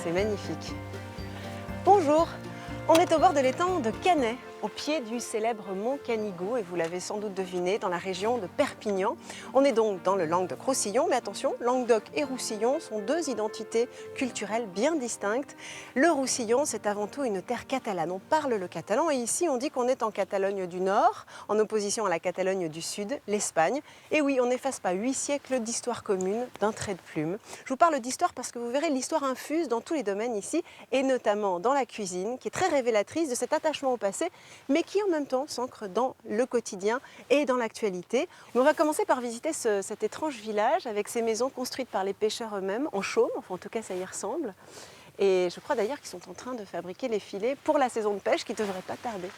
c'est magnifique. Bonjour, on est au bord de l'étang de Canet, au pied du célèbre mont Canigou, et vous l'avez sans doute deviné, dans la région de Perpignan. On est donc dans le Languedoc-Roussillon, mais attention, Languedoc et Roussillon sont deux identités culturelles bien distinctes. Le Roussillon, c'est avant tout une terre catalane, on parle le catalan, et ici on dit qu'on est en Catalogne du Nord, en opposition à la Catalogne du Sud, l'Espagne. Et oui, on n'efface pas 8 siècles d'histoire commune d'un trait de plume. Je vous parle d'histoire parce que vous verrez l'histoire infuse dans tous les domaines ici, et notamment dans la cuisine, qui est très révélatrice de cet attachement au passé, mais qui en même temps s'ancre dans le quotidien et dans l'actualité. On va commencer par visiter cet étrange village avec ses maisons construites par les pêcheurs eux-mêmes, en chaume, enfin en tout cas ça y ressemble. Et je crois d'ailleurs qu'ils sont en train de fabriquer les filets pour la saison de pêche qui ne devrait pas tarder.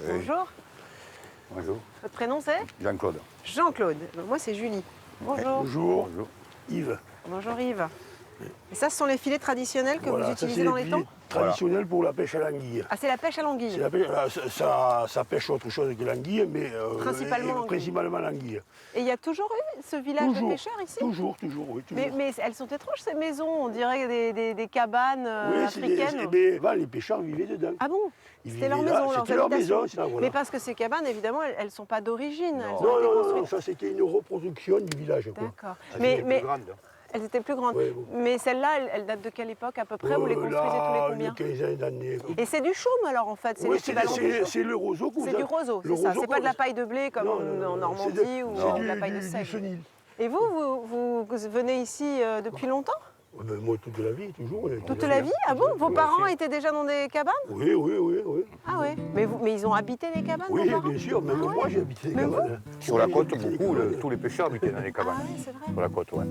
Oui. Bonjour. Bonjour. Votre prénom c'est? Jean-Claude. Jean-Claude. Moi c'est Julie. Bonjour. Bonjour. Bonjour. Yves. Bonjour Yves. Et ça, ce sont les filets traditionnels que Voilà, vous ça, utilisez c'est dans les les temps? filets traditionnels pour la pêche à l'anguille. Ah, c'est la pêche à l'anguille. C'est la pêche- ça pêche autre chose que l'anguille, mais Principalement l'anguille. principalement l'anguille. Et il y a toujours eu ce village de pêcheurs ici? Toujours, oui, toujours. Mais elles sont étranges ces maisons, on dirait des cabanes africaines. Avant, les pêcheurs vivaient dedans. Ah bon? Ils C'était leur vivaient là, maison, leurs c'était leur habitations. maison, ça, voilà. Mais parce que ces cabanes, évidemment, elles ne sont pas d'origine. Elles ont Non, été non, non, construites. ça c'était une reproduction du village. quoi. D'accord. Ça, Mais c'est plus grande. elles étaient plus grandes. Ouais, bon. Mais celles-là, elles datent de quelle époque à peu près? Vous les construisez tous les combien? Une quinzaine d'années. Et c'est du chaume alors en fait? C'est Oui, l'équivalent du chaume? c'est le roseau. C'est du roseau, c'est ça. C'est pas de la paille de blé comme Non, non, non, en non, Normandie c'est ou c'est de la paille de du seigle. chenil. Et vous venez ici depuis longtemps? Ouais, ben, moi, toute la vie, toujours. Toute la vie? Ah bon? Vos parents étaient déjà dans des cabanes? Oui, oui, oui, oui. Ah ouais? Mais ils ont habité les cabanes, Oui, vos parents? bien sûr, même Ah ouais? moi j'ai habité les Même cabanes. Sur la J'ai côte, habité les beaucoup, cabanes. tous les pêcheurs habitaient dans les Ah cabanes. oui, c'est vrai. Sur la côte, ouais.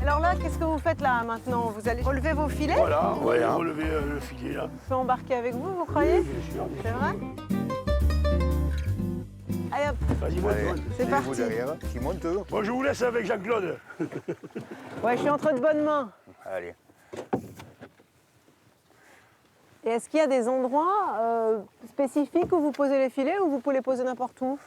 Alors là, qu'est-ce que vous faites là maintenant? Vous allez relever vos filets? Voilà, on va Voilà. relever le filet là. Je peux embarquer avec vous, vous croyez? Oui, bien sûr. C'est vrai? Allez hop, Vas-y, monte, Allez, monte. c'est vous parti. derrière, qui monte. Bon, je vous laisse avec Jean-Claude. Ouais, je suis entre de bonnes mains. Allez. Et est-ce qu'il y a des endroits spécifiques où vous posez les filets ou vous pouvez les poser n'importe où?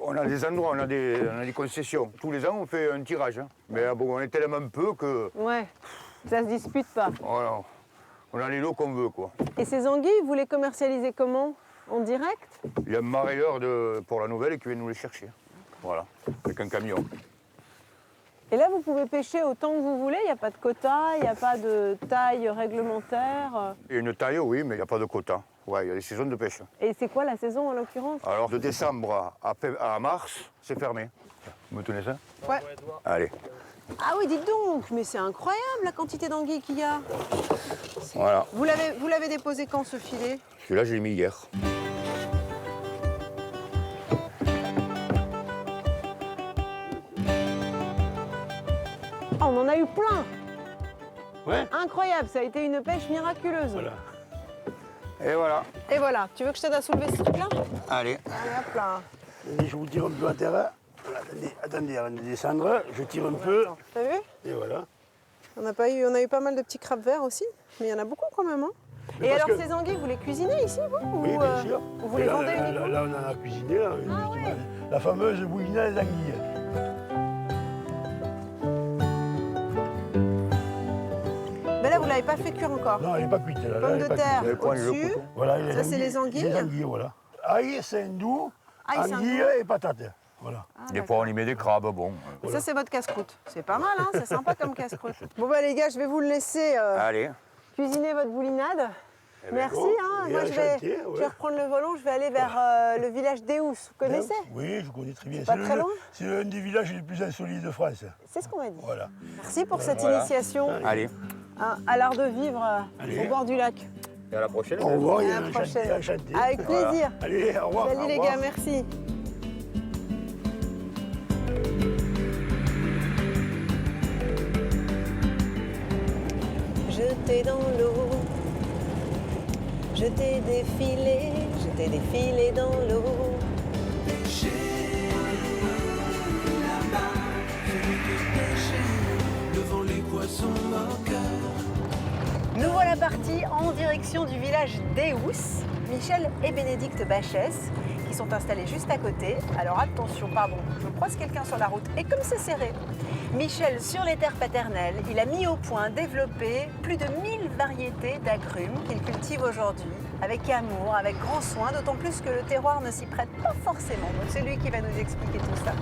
On a des endroits, on a des concessions. Tous les ans, on fait un tirage. Hein. Mais bon, on est tellement peu que Ouais, ça se dispute pas. voilà, on a les lots qu'on veut, quoi. Et ces anguilles, vous les commercialisez comment? En direct? Il y a un marailleur pour la nouvelle qui vient nous les chercher. Voilà, avec un camion. Et là, vous pouvez pêcher autant que vous voulez, il n'y a pas de quota, il n'y a pas de taille réglementaire. Il y a une taille, oui, mais il n'y a pas de quota. Ouais, il y a des saisons de pêche. Et c'est quoi la saison en l'occurrence? Alors, de décembre à mars, c'est fermé. Vous me tenez ça? Ouais. Allez, Ah oui, dites donc, mais c'est incroyable la quantité d'anguilles qu'il y a. voilà. Vous l'avez déposé quand ce filet? Celui-là, je l'ai mis hier. Ah, on en a eu plein. Ouais. Incroyable, ça a été une pêche miraculeuse. Voilà. Et voilà. Et voilà, tu veux que je t'aide à soulever ce truc-là? Allez. Allez, hop là. Attendez, je vous tire un peu à terre. Voilà, attendez, avant de descendre, je tire un peu. T'as vu? Et voilà. On a eu pas mal de petits crabes verts aussi, mais il y en a beaucoup quand même. Hein. Mais Et parce alors que- ces anguilles, vous les cuisinez ici, vous? Oui, Ou, bien sûr. ou vous Et les là, vendez là, uniquement? là, on en a cuisiné, là, Ah justement, ouais. la fameuse bouillinade d'anguille. Mais là, vous l'avez pas fait cuire encore. Non, elle n'est pas cuite. Là, Pommes elle de est pas terre cuite. Le point, le au-dessus. couteau. Voilà, et Ça, c'est les anguilles. Les anguilles, voilà. Ail, saindoux, Ail, anguilles saindoux. et patates. Voilà. Ah, Des d'accord. fois, on y met des crabes, bon. Et ça, c'est votre casse-croûte. C'est pas mal, hein, c'est sympa comme casse-croûte. Bon, bah les gars, je vais vous le laisser Allez. cuisiner votre boulinade. Merci, bon, hein. bien Moi, je vais chanté, reprendre le volant, je vais aller vers le village d'Eus. Vous connaissez? Oui, je connais très bien. pas très loin C'est l'un des villages les plus insolites de France. C'est ce qu'on m'a dit. Voilà. Merci pour cette Voilà. initiation Allez. hein, à l'art de vivre Allez. au bord du lac. Et à la prochaine. Au revoir, il y À a la un prochaine. chanté. Avec plaisir. Allez, au revoir. Salut au les revoir. gars, merci. Jeté dans l'eau, je t'ai défilé dans l'eau. devant les poissons moqueurs. Nous voilà partis en direction du village d'Eus. Michel et Bénédicte Bachès, qui qui sont installés juste à côté. Alors attention, pardon, je croise quelqu'un sur la route et comme c'est serré. Michel, sur les terres paternelles, il a mis au point, développé plus de 1000 variétés d'agrumes qu'il cultive aujourd'hui, avec amour, avec grand soin, d'autant plus que le terroir ne s'y prête pas forcément. Donc c'est lui qui va nous expliquer tout ça.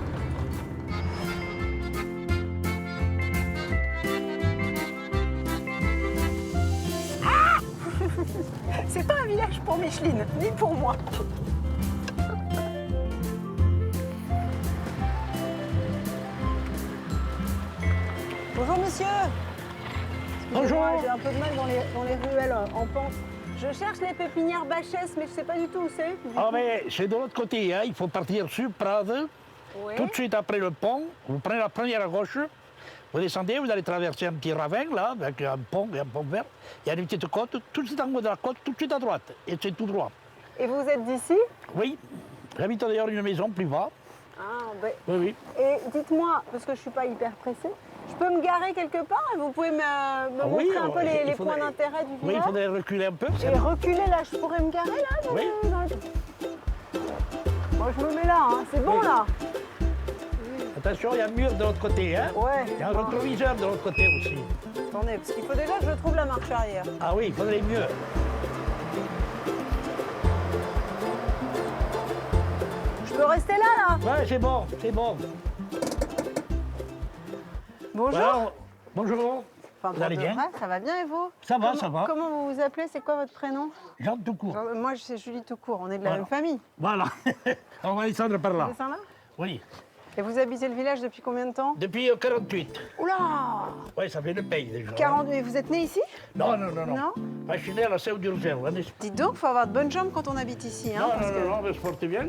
C'est pas un village pour Micheline, ni pour moi. Bonjour monsieur. Bonjour. J'ai un peu de mal dans les ruelles en pente. Je cherche les pépinières Bachès, mais je sais pas du tout où c'est. Ah mais c'est de l'autre côté, hein. Il faut partir sur Prades, Oui. tout de suite après le pont, vous prenez la première à gauche, vous descendez, vous allez traverser un petit ravin là, avec un pont et un pont vert. Il y a une petite côte, tout de suite en haut de la côte, tout de suite à droite, et c'est tout droit. Et vous êtes d'ici? Oui, j'habite d'ailleurs une maison plus bas. Ah, ben, Oui, oui. et dites-moi, parce que je suis pas hyper pressée, je peux me garer quelque part et vous pouvez me oui, montrer un peu il les faudrait- points d'intérêt du Oui, il village? faudrait reculer un peu. Et reculer là, je pourrais me garer là Oui. Bon, je me mets là, hein. C'est bon Oui. là? Attention, il y a un mur de l'autre côté, hein. Ouais. Il y a un rétroviseur de l'autre côté aussi. Attendez, parce qu'il faut déjà que je trouve la marche arrière. Ah oui, il faudrait mieux. Je peux rester là Ouais, c'est bon, c'est bon. Bonjour. Voilà, bonjour. Enfin, Vous allez bien? ouais, ça va bien et vous? Ça va, Comment- ça va. Comment vous vous appelez? C'est quoi votre prénom? Jean tout court. Moi, c'est Julie tout court. On est de la Voilà. même famille. Voilà. On va descendre par là. C'est ça là? Oui. Et vous habitez le village depuis combien de temps? Depuis 48. Oula! Oui, ça fait le pays déjà. 40. Mais vous êtes né ici? Non, non, non, non. Non? Moi, je suis né à la Seu d'Urgell. Dites donc, il faut avoir de bonnes jambes quand on habite ici. Hein, Non, parce non, que non, non, je se porte bien.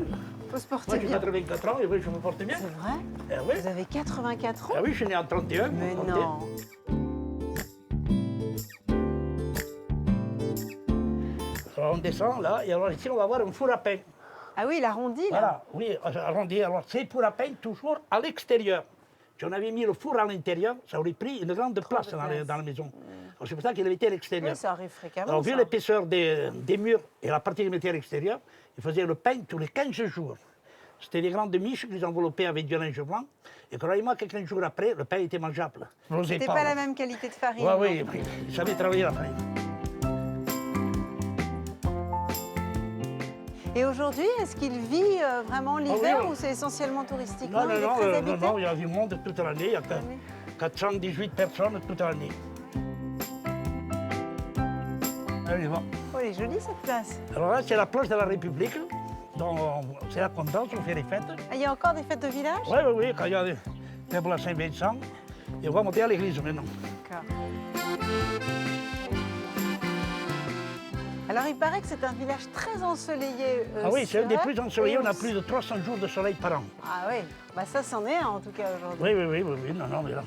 faut se porter Moi, j'ai bien. 84 ans et oui, je me porte bien. C'est vrai? Eh oui. Vous avez 84 ans? Ah oui, je suis né en 31. Mais 31. non. Alors, on descend là, et alors ici, on va voir un four à pain. Ah oui, l'arrondi là. Voilà, oui, arrondi. Alors, c'est pour à pain toujours à l'extérieur. Si on avait mis le four à l'intérieur, ça aurait pris une grande place, de dans, place. dans la maison. Alors, c'est pour ça qu'il avait été à l'extérieur. Oui, ça arrive fréquemment. Alors, vu ça. l'épaisseur des murs et la partie qu'ils mettaient à l'extérieur, ils faisaient le pain tous les 15 jours. C'était des grandes miches qu'ils enveloppaient avec du linge blanc. Et croyez-moi que 15 jours après, le pain était mangeable. C'était pas la même qualité de farine. Oui, non. oui, ils savaient travailler la farine. Et aujourd'hui, est-ce qu'il vit vraiment l'hiver oui. ou c'est essentiellement touristique? Non, non, il est non, très non, habité. non, il y a du monde toute l'année. Il y a L'année. 418 personnes toute l'année. Allez, va. Oh, elle est jolie cette place. Alors là, c'est la place de la République. Donc, c'est là qu'on danse, on fait les fêtes. Ah, il y a encore des fêtes de village? Oui, oui, oui, quand il y a des fêtes pour la Saint-Vincent. Et on va monter à l'église maintenant. D'accord. Alors, il paraît que c'est un village très ensoleillé. Ah oui, c'est un des vrai plus ensoleillés. Et On a aussi- plus de 300 jours de soleil par an. Ah oui, bah ça, c'en est un en tout cas aujourd'hui. Oui, oui, oui, oui, oui, non, non, mais là.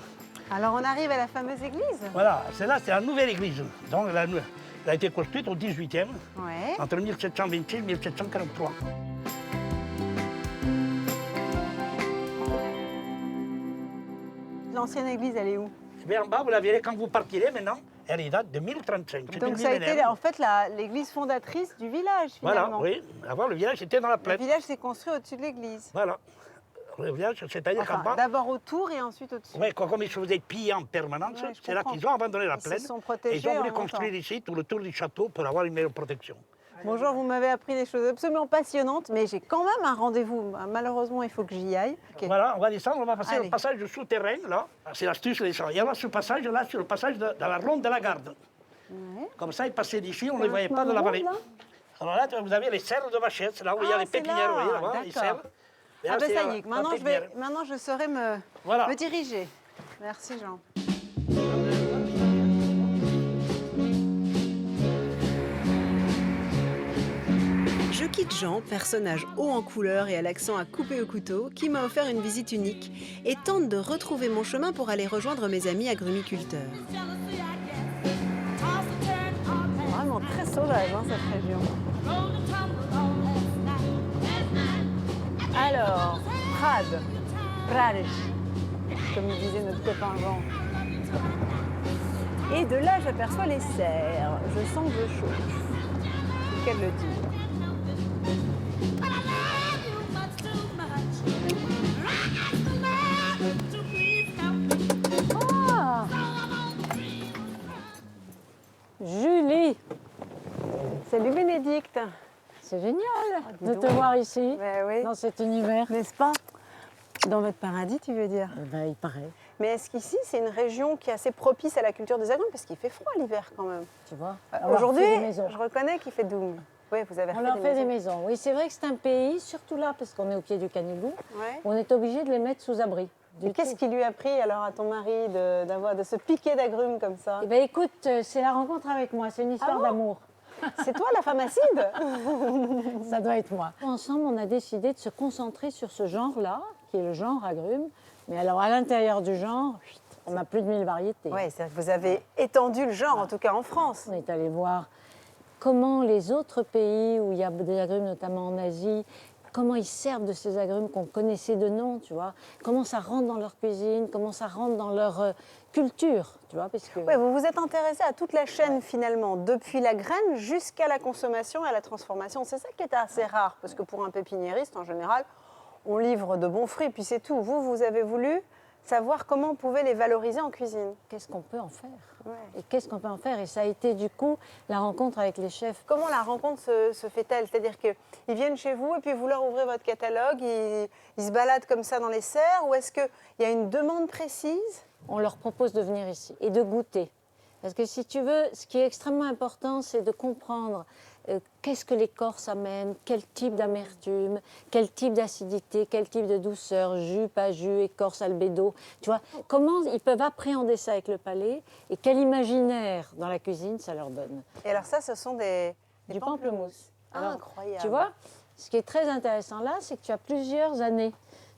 Alors, on arrive à la fameuse église? Voilà, celle-là, c'est la nouvelle église. Donc, elle a été construite au 18e, Ouais. entre 1726 et 1743. L'ancienne église, elle est où? Eh bien, en bas, vous la verrez quand vous partirez maintenant. Elle est date de 1035. C'est Donc, une ça a été millénaire. en fait l'église fondatrice du village Voilà, finalement. oui. Avant, le village était dans la Le plaine. village s'est construit au-dessus de l'église. Voilà. Le village, c'est-à-dire qu'en Enfin, bas, d'abord autour et ensuite au-dessus. ouais, comme ils se faisaient piller en permanence, Ouais, je c'est là comprends. qu'ils ont abandonné la Ils se plaine. sont Et protégés ils ont voulu en montant. construire ici tout le tour du château pour avoir une meilleure protection. Bonjour, vous m'avez appris des choses absolument passionnantes, mais j'ai quand même un rendez-vous. Malheureusement, il faut que j'y aille. Ok. Voilà, on va descendre, on va passer Allez. le passage souterrain, là. C'est l'astuce, les gens. Il y a ce passage, là, sur le passage de la ronde de la garde. Ouais. Comme ça, ils passaient d'ici, on ne C'est les voyait pas de la un vallée. chemin de Alors là, vous avez les serres de Vachette, là où il y a Ah, les c'est pépinières, là, vous voyez, là-bas, les d'accord. serres. Et Ah là, ben c'est ça la- y est, la maintenant, pépinière. je saurai me, Voilà. me diriger. Merci Jean. Je quitte Jean, personnage haut en couleur et à l'accent à couper au couteau, qui m'a offert une visite unique et tente de retrouver mon chemin pour aller rejoindre mes amis agrumiculteurs. Vraiment très sauvage cette région. Alors, Prades, comme disait notre copain Jean. Et de là, j'aperçois les serres. Je sens que je chauffe. C'est le cas de le dire. Marie, Salut Bénédicte. c'est génial dis de donc. te voir ici, Ben oui. dans cet univers. N'est-ce pas? Dans votre paradis, tu veux dire? Eh ben, il paraît, Mais est-ce qu'ici, c'est une région qui est assez propice à la culture des agrumes? Parce qu'il fait froid l'hiver quand même. tu vois. On leur Aujourd'hui, fait des maisons. je reconnais qu'il fait doux. Oui, vous avez On refait leur des fait des maisons. maisons. Oui, c'est vrai que c'est un pays, surtout là, parce qu'on est au pied du Canigou, Ouais. où on est obligé de les mettre sous abri. Et qu'est-ce qui lui a pris alors à ton mari de se piquer d'agrumes comme ça? Eh ben, écoute, c'est la rencontre avec moi, c'est une histoire bon d'amour. C'est toi la femme acide? Ça doit être moi. Ensemble, on a décidé de se concentrer sur ce genre-là, qui est le genre agrumes. Mais alors, à l'intérieur du genre, on a plus de 1000 variétés. Oui, c'est-à-dire que vous avez étendu le genre, en tout cas en France. On est allé voir comment les autres pays où il y a des agrumes, notamment en Asie, comment ils servent de ces agrumes qu'on connaissait de nom, tu vois. Comment ça rentre dans leur cuisine, comment ça rentre dans leur culture, tu vois. Parce que... Ouais, vous vous êtes intéressé à toute la chaîne finalement, depuis la graine jusqu'à la consommation et à la transformation. C'est ça qui est assez rare, parce que pour un pépiniériste, en général, on livre de bons fruits, puis c'est tout. Vous, vous avez voulu savoir comment on pouvait les valoriser en cuisine. Qu'est-ce qu'on peut en faire? Ouais. Et qu'est-ce qu'on peut en faire? Et ça a été du coup la rencontre avec les chefs. Comment la rencontre se fait-elle? C'est-à-dire qu'ils viennent chez vous et puis vous leur ouvrez votre catalogue, ils se baladent comme ça dans les serres, ou est-ce qu'il y a une demande précise? On leur propose de venir ici et de goûter. Parce que si tu veux, ce qui est extrêmement important, c'est de comprendre qu'est-ce que l'écorce amène, quel type d'amertume, quel type d'acidité, quel type de douceur, jus, pas jus, écorce, albédo. Tu vois, comment ils peuvent appréhender ça avec le palais et quel imaginaire dans la cuisine ça leur donne. Et alors ça, ce sont des Du pamplemousse. Alors, Incroyable. Tu vois, ce qui est très intéressant là, c'est que tu as plusieurs années.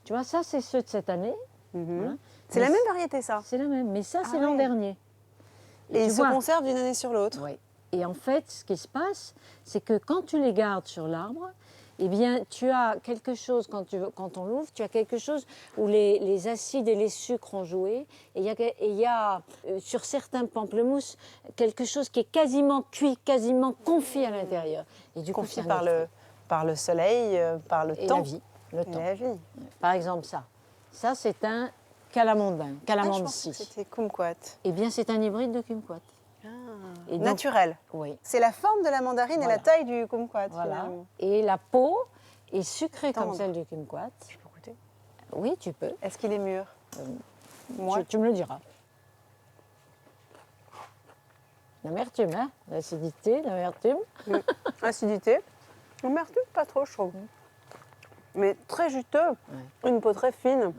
Tu vois, ça, c'est ceux de cette année. Hein. C'est la Mais même variété, ça? C'est la même, mais ça, c'est Ah l'an ouais. dernier. Et ils tu se vois, conservent d'une année sur l'autre? oui. Et en fait, ce qui se passe, c'est que quand tu les gardes sur l'arbre, eh bien, tu as quelque chose, quand on l'ouvre, tu as quelque chose où les acides et les sucres ont joué. Et il y a sur certains pamplemousses, quelque chose qui est quasiment cuit, quasiment confit à l'intérieur. Et du coup, Confit c'est un par autre par le soleil, par le et temps. la vie, le Et temps. la vie. Par exemple, ça. Ça, c'est un calamondin, Ah, je pensais calamansi. que c'était kumquat. Eh bien, c'est un hybride de kumquat. Et donc- Naturel. Oui. C'est la forme de la mandarine et Voilà. la taille du kumquat. Voilà. Finalement. Et la peau est sucrée comme Tendre. celle du kumquat. Je peux goûter? Oui, tu peux. Est-ce qu'il est mûr? Moi. Tu me le diras. L'amertume, hein? L'acidité, l'amertume. Acidité. Amertume, pas trop, je trouve. Mais très juteux. Une peau très fine.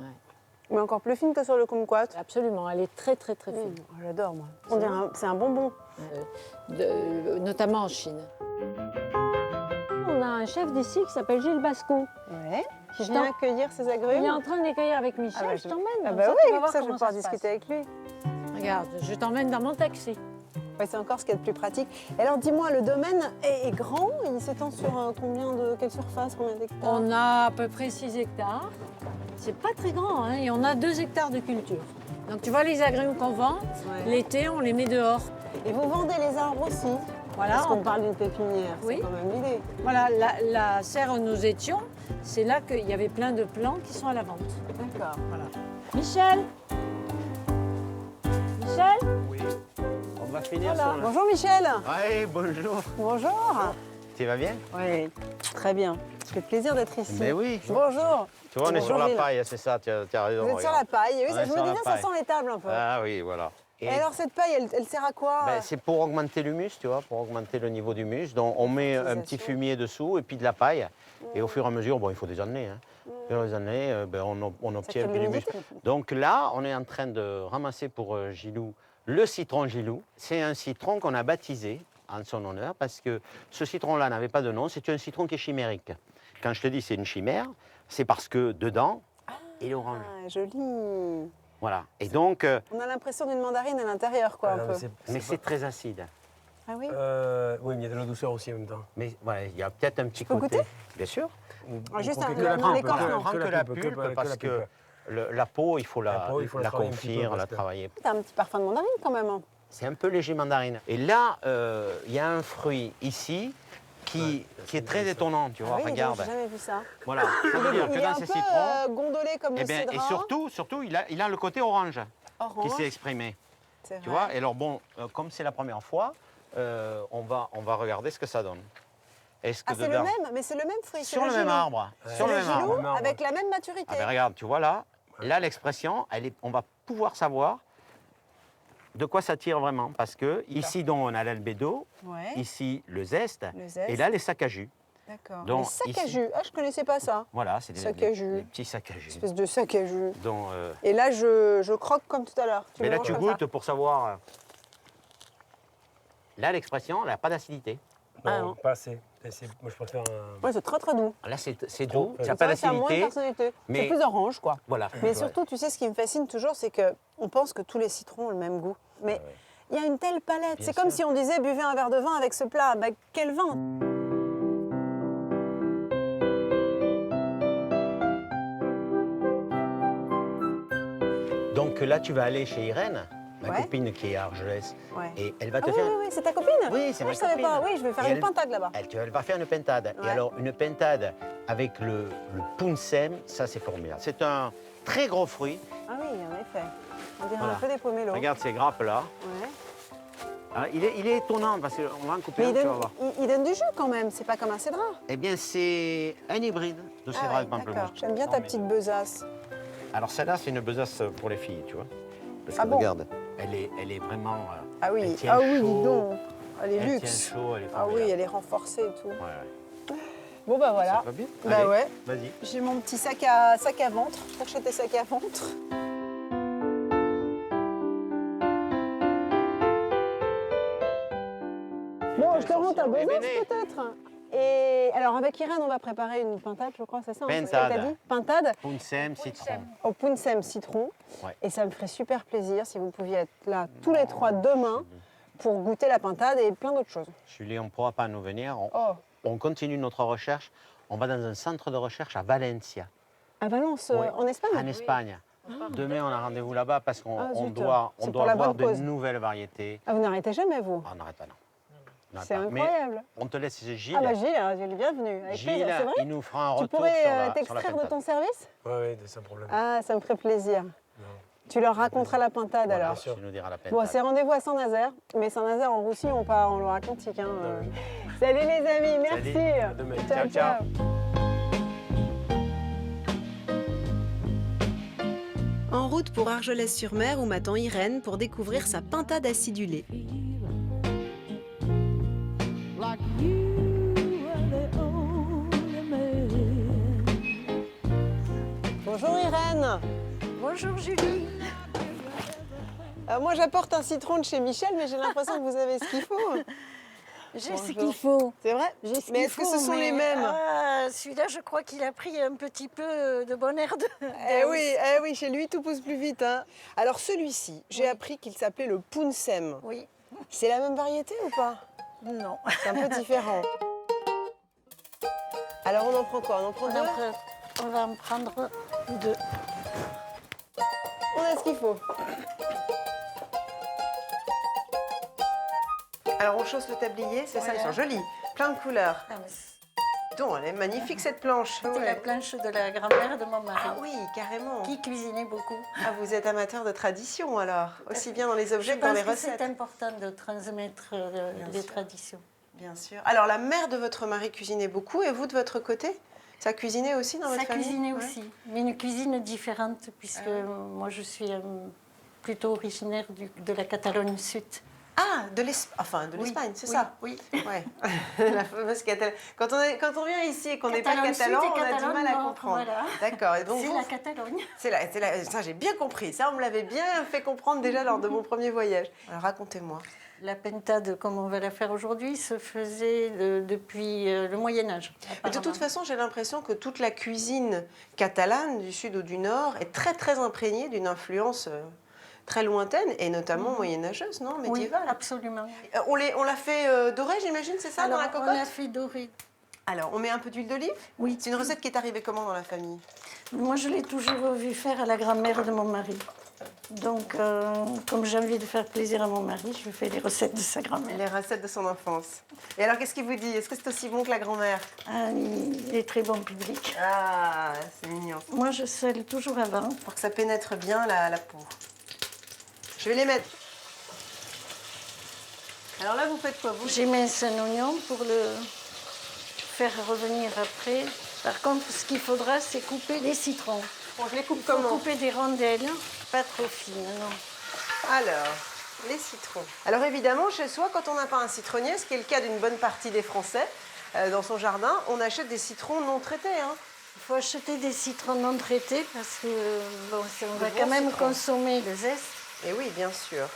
Mais encore plus fine que sur le kumquat. Absolument, elle est très très très fine. J'adore, moi. On dirait c'est un bonbon. Notamment en Chine. On a un chef d'ici qui s'appelle Gilles Bascou. Ouais. Qui Je vient t'en- accueillir ses Il agrumes. est en train de les cueillir avec Michel, Ah bah, je t'emmène. Ah comme bah ça, tu oui, vas voir ça je vais comment pouvoir se discuter passe. avec lui. Regarde, je t'emmène dans mon taxi. Ouais, c'est encore ce qu'il y a de plus pratique. Et alors dis-moi, le domaine est grand, il s'étend sur quelle surface, combien d'hectares? On a à peu près 6 hectares. C'est pas très grand, hein, et on a 2 hectares de culture. Donc tu vois les agrumes qu'on vend, Ouais. l'été on les met dehors. Et vous vendez les arbres aussi? Voilà, Parce qu'on on- parle d'une pépinière, Oui. c'est quand même l'idée. Voilà, la serre où nous étions, c'est là qu'il y avait plein de plants qui sont à la vente. D'accord. Voilà. Michel Michel On va finir Voilà. sur le... Bonjour Michel. Ouais, bonjour. Bonjour. Tu vas bien? Oui, très bien. Ça fait plaisir d'être ici. Ben oui. Bonjour. Tu vois, on est sur Bonjour, la Gilles. paille, c'est ça, tu as raison. Vous êtes sur regarde. la paille. Oui, On ça, est je me sur dis la bien, ça paille. sent les tables un peu. Ah oui, voilà. Et alors cette paille, elle sert à quoi? Ben, c'est pour augmenter l'humus, tu vois, pour augmenter le niveau d'humus. Donc on met un petit Fertilisation. fumier dessous et puis de la paille. Et au fur et à mesure, bon, il faut des années. Hein. Au fur et à mesure des années, ben, on obtient fait de de l'humus. l'humidité. Donc là, on est en train de ramasser pour Gilou le citron Gilou. C'est un citron qu'on a baptisé en son honneur parce que ce citron-là n'avait pas de nom. C'est un citron qui est chimérique. Quand je te dis c'est une chimère, c'est parce que dedans, il est orange. Ah, joli. Voilà. Et donc, On a l'impression d'une mandarine à l'intérieur, quoi, un peu. mais c'est très acide. Ah oui. Oui, mais il y a de la douceur aussi en même temps. Mais voilà, il y a peut-être un petit peux côté. goûter Bien sûr. Ah, juste croquer un- que la non, pulpe, l'écorce, voilà. non. Prends que la pulpe parce que la peau, il faut la peau, il faut la travailler un petit peu, confire, la parce que- travailler. T'as un petit parfum de mandarine quand même. Hein. C'est un peu léger mandarine. Et là, il y a un fruit ici qui est très étonnant, tu vois, Ah oui, regarde. j'ai jamais vu ça. Voilà, ça veut dire Il que est dans un ces peu citrons, gondolé comme eh le ben, cédrat. et surtout il a le côté orange qui Orange. s'est exprimé. C'est Tu vrai. vois, et alors bon, comme c'est la première fois, on va regarder ce que ça donne. Est-ce que Ah, c'est le dedans... même, mais c'est le même fruit. c'est Sur le même gilou. arbre. C'est Sur le le même gilou arbre. avec la même maturité. Ah ben regarde, tu vois là, l'expression, on va pouvoir savoir de quoi ça tire vraiment. Parce que ici, donc, on a l'albédo, Ouais, ici, le zeste, le zeste. et là, les sacs à jus. D'accord. donc, Les sacs à ici- jus. Ah, je connaissais pas ça. Voilà, c'est des, Sacs à jus. des petits sacs à jus. Espèce de sac à jus. Donc, Et là, je croque comme tout à l'heure. mais le là, manges tu comme ça. goûtes pour savoir. Là, l'expression, elle n'a pas d'acidité. Ah, Non, non. pas assez. Moi, je préfère un. Ouais, c'est très très doux. Là, c'est Trop, doux, ouais. ça n'a C'est pas vrai que ça a moins de d'acidité. personnalité. mais- C'est plus orange, quoi. Voilà. Mais Ouais. surtout, tu sais, ce qui me fascine toujours, c'est qu'on pense que tous les citrons ont le même goût. Mais il y a une telle palette. Bien C'est comme sûr. si on disait buvez un verre de vin avec ce plat. Bah, quel vin? Donc là, tu vas aller chez Irène, ma Ouais. copine qui est à Argelès, Ouais. et elle va Ah te oui, faire. oui, oui, c'est ta copine? Oui, c'est Ah, ma je savais copine. pas. Oui, je vais faire Et une elle- pintade là-bas. Elle va faire une pintade. Ouais. Et alors, une pintade avec le punsem, ça c'est formidable. C'est un très gros fruit. Ah oui, en effet. On dirait Voilà. un peu des pomelos. Regarde ces grappes-là. Ouais. Ah, il est étonnant parce qu'on va en couper Mais un, il tu donne, vas voir. il donne du jus quand même. C'est pas comme un cédra. Eh bien, c'est un hybride de cédra Ah et de ouais, pamplemousse. d'accord. J'aime bien Non, ta mais- petite besace. Alors, celle-là, c'est une besace pour les filles, tu vois. Parce Ah que bon regarde, elle est vraiment. Ah elle oui, tient ah oui, chaud, dis donc. Elle est Elle tient luxe. chaud, elle est Ah oui, formidable. elle est renforcée et tout. Ouais, ouais. Bon bah voilà. Ça va bien Bah Allez, ouais. Vas-y. J'ai mon petit sac à ventre. Chercher tes sacs à ventre. Bon, je te rends ta Eh, besace venez. peut-être. Et alors avec Irène, on va préparer une pintade, je crois, c'est ça? C'est ce qu'elle t'a Pintade. dit Pintade Punsem, citron. au punsem citron. Ouais. Et ça me ferait super plaisir si vous pouviez être là tous les trois demain pour goûter la pintade et plein d'autres choses. Julie, on ne pourra pas nous venir. Oh, On continue notre recherche. On va dans un centre de recherche à Valencia, à Valence, Ouais. en Espagne? en Espagne. Demain, on a rendez-vous là-bas parce qu'on Ah, on zut. doit, C'est on pour doit la avoir bonne de cause. nouvelles variétés. Ah, vous n'arrêtez jamais, vous? Ah, on n'arrête pas, non. On n'arrête C'est pas. Mais incroyable. on te laisse Gilles. Ah bah Gilles, Gilles, bienvenue. Avec Gilles, plaisir, c'est vrai? il nous fera un Tu retour pourrais sur la t'extraire de pintade. ton service? Ouais, sans problème. Ah, ça me ferait plaisir. Tu leur raconteras la pintade Voilà, alors. tu nous diras la pintade. Bon, c'est rendez-vous à Saint-Nazaire, mais Saint-Nazaire en Roussillon, on part en Loire-Atlantique. Hein. Salut les amis, merci. Salut, à demain. Ciao, ciao. En route pour Argelès-sur-Mer où m'attend Irène pour découvrir sa pintade acidulée. Bonjour Irène. Bonjour Julie. Moi j'apporte un citron de chez Michel, mais j'ai l'impression que vous avez ce qu'il faut. J'ai ce Bonjour. qu'il faut. C'est vrai? J'ai ce Mais qu'il est-ce que faut, ce sont les mais, mêmes? celui-là, je crois qu'il a pris un petit peu de bon air de. Eh oui, chez lui tout pousse plus vite. Hein. Alors celui-ci, j'ai appris qu'il s'appelait le punsem. Oui. C'est la même variété ou pas? Non. C'est un peu différent. Alors on en prend quoi? On en prend deux? On va en prendre deux. On a ce qu'il faut. Alors on chausse le tablier, c'est ça, ils sont jolis, plein de couleurs. Ah, Donc elle est magnifique cette planche. C'était la planche de la grand-mère de mon mari. Ah oui, carrément. Qui cuisinait beaucoup. Ah, vous êtes amateur de tradition alors, aussi bien dans les objets Je que dans pense les que c'est recettes. important de transmettre les traditions. Bien sûr. Alors la mère de votre mari cuisinait beaucoup et vous de votre côté? Ça cuisinait aussi dans votre Ça famille? cuisinait Ouais. aussi, mais une cuisine différente puisque moi je suis plutôt originaire de la Catalogne Sud. Ah, de l'Espagne, c'est oui, ça? Oui. Ouais. La fameuse Catalogne. Quand on vient ici et qu'on n'est pas Catalogne catalan, Sud et on a du Catalogne mal à Nord, comprendre. voilà. D'accord. Et donc C'est vous, la Catalogne. Ça, j'ai bien compris. Ça, on me l'avait bien fait comprendre déjà lors de mon premier voyage. Alors, racontez-moi. La pintade, comme on va la faire aujourd'hui, se faisait depuis le Moyen-Âge. Mais de toute façon, j'ai l'impression que toute la cuisine catalane, du sud ou du nord, est très, très imprégnée d'une influence très lointaine, et notamment moyenâgeuse, non? Oui, Médiévale. absolument. On l'a fait doré, j'imagine, c'est ça, Alors, dans la on cocotte? l'a fait dorer. Alors, on met un peu d'huile d'olive? Oui. C'est une recette qui est arrivée comment dans la famille? Moi, je l'ai toujours vu faire à la grand-mère de mon mari. Donc, comme j'ai envie de faire plaisir à mon mari, je fais les recettes de sa grand-mère. Les recettes de son enfance. Et alors, qu'est-ce qu'il vous dit? Est-ce que c'est aussi bon que la grand-mère? Ah, il est très bon public. Ah, c'est mignon. Moi, je sèle toujours avant. Pour que ça pénètre bien la peau. Je vais les mettre. Alors là, vous faites quoi, vous? J'émince un oignon pour le faire revenir après. Par contre, ce qu'il faudra, c'est couper les citrons. Bon, je les coupe Il faut comment? couper des rondelles, pas trop fines, non. Alors, les citrons. Alors évidemment, chez soi, quand on n'a pas un citronnier, ce qui est le cas d'une bonne partie des Français, dans son jardin, on achète des citrons non traités. Hein. Il faut acheter des citrons non traités parce que bon, on va bons quand même citrons. consommer le zeste. Et oui, bien sûr.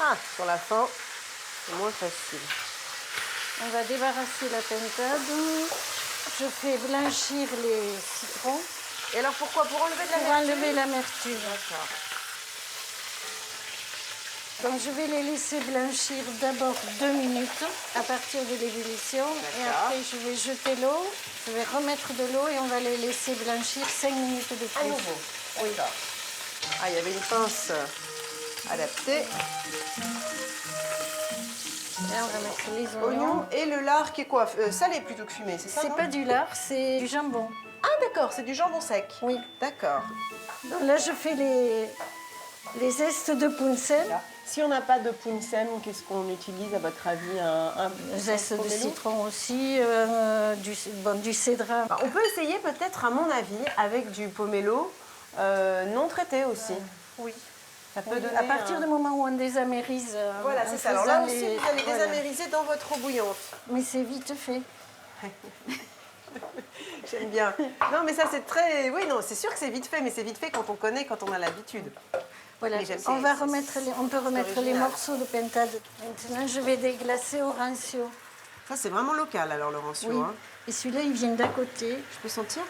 Ah, sur la fin, c'est moins facile. On va débarrasser la pintade. Je fais blanchir les citrons Et alors pourquoi? Pour enlever de pour l'amertume? enlever l'amertume. D'accord. Donc je vais les laisser blanchir d'abord 2 minutes à partir de l'ébullition. Et après je vais jeter l'eau, je vais remettre de l'eau et on va les laisser blanchir 5 minutes de plus. À nouveau. Oui. Ah, il y avait une pince adaptée. Là on va mettre les Oignon oignons. et le lard qui est quoi? Salé plutôt que fumé, c'est ça? C'est non pas du lard, c'est du jambon. Ah d'accord, c'est du jambon sec. Oui. D'accord. Donc là je fais les zestes de puncel. Si on n'a pas de punsem, qu'est-ce qu'on utilise à votre avis? Un Zeste de pomelo? citron aussi, du cédrin. On peut essayer peut-être, à mon avis, avec du pomelo non traité aussi. Oui. Ça peut donner À partir un- du moment où on désamérise. Voilà, en c'est ça. Alors là faisant aussi, les- vous allez voilà. désamériser dans votre eau bouillante. Mais c'est vite fait. J'aime bien. Non, mais ça, c'est très... Oui, non, c'est sûr que c'est vite fait, mais c'est vite fait quand on connaît, quand on a l'habitude. Voilà. Mais j'aime- On va c'est- remettre on peut remettre les original. morceaux de pintade. Maintenant, je vais déglacer au rancio. Ça, c'est vraiment local, alors, le rancio. Oui. Hein. Et celui-là, il vient d'à côté. Je peux sentir?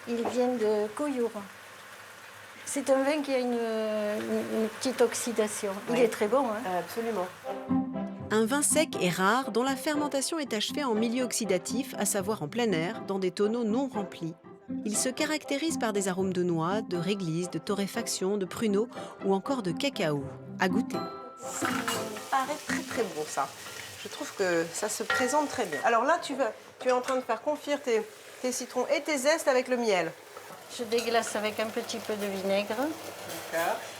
Il vient de Coyour. C'est un vin qui a une petite oxydation. Il Oui. est très bon. Hein. Absolument. Un vin sec est rare dont la fermentation est achevée en milieu oxydatif, à savoir en plein air, dans des tonneaux non remplis. Il se caractérise par des arômes de noix, de réglisse, de torréfaction, de pruneaux ou encore de cacao. À goûter. Ça me paraît très très bon, ça. Je trouve que ça se présente très bien. Alors là, tu es en train de faire confire tes citrons et tes zestes avec le miel. Je déglace avec un petit peu de vinaigre.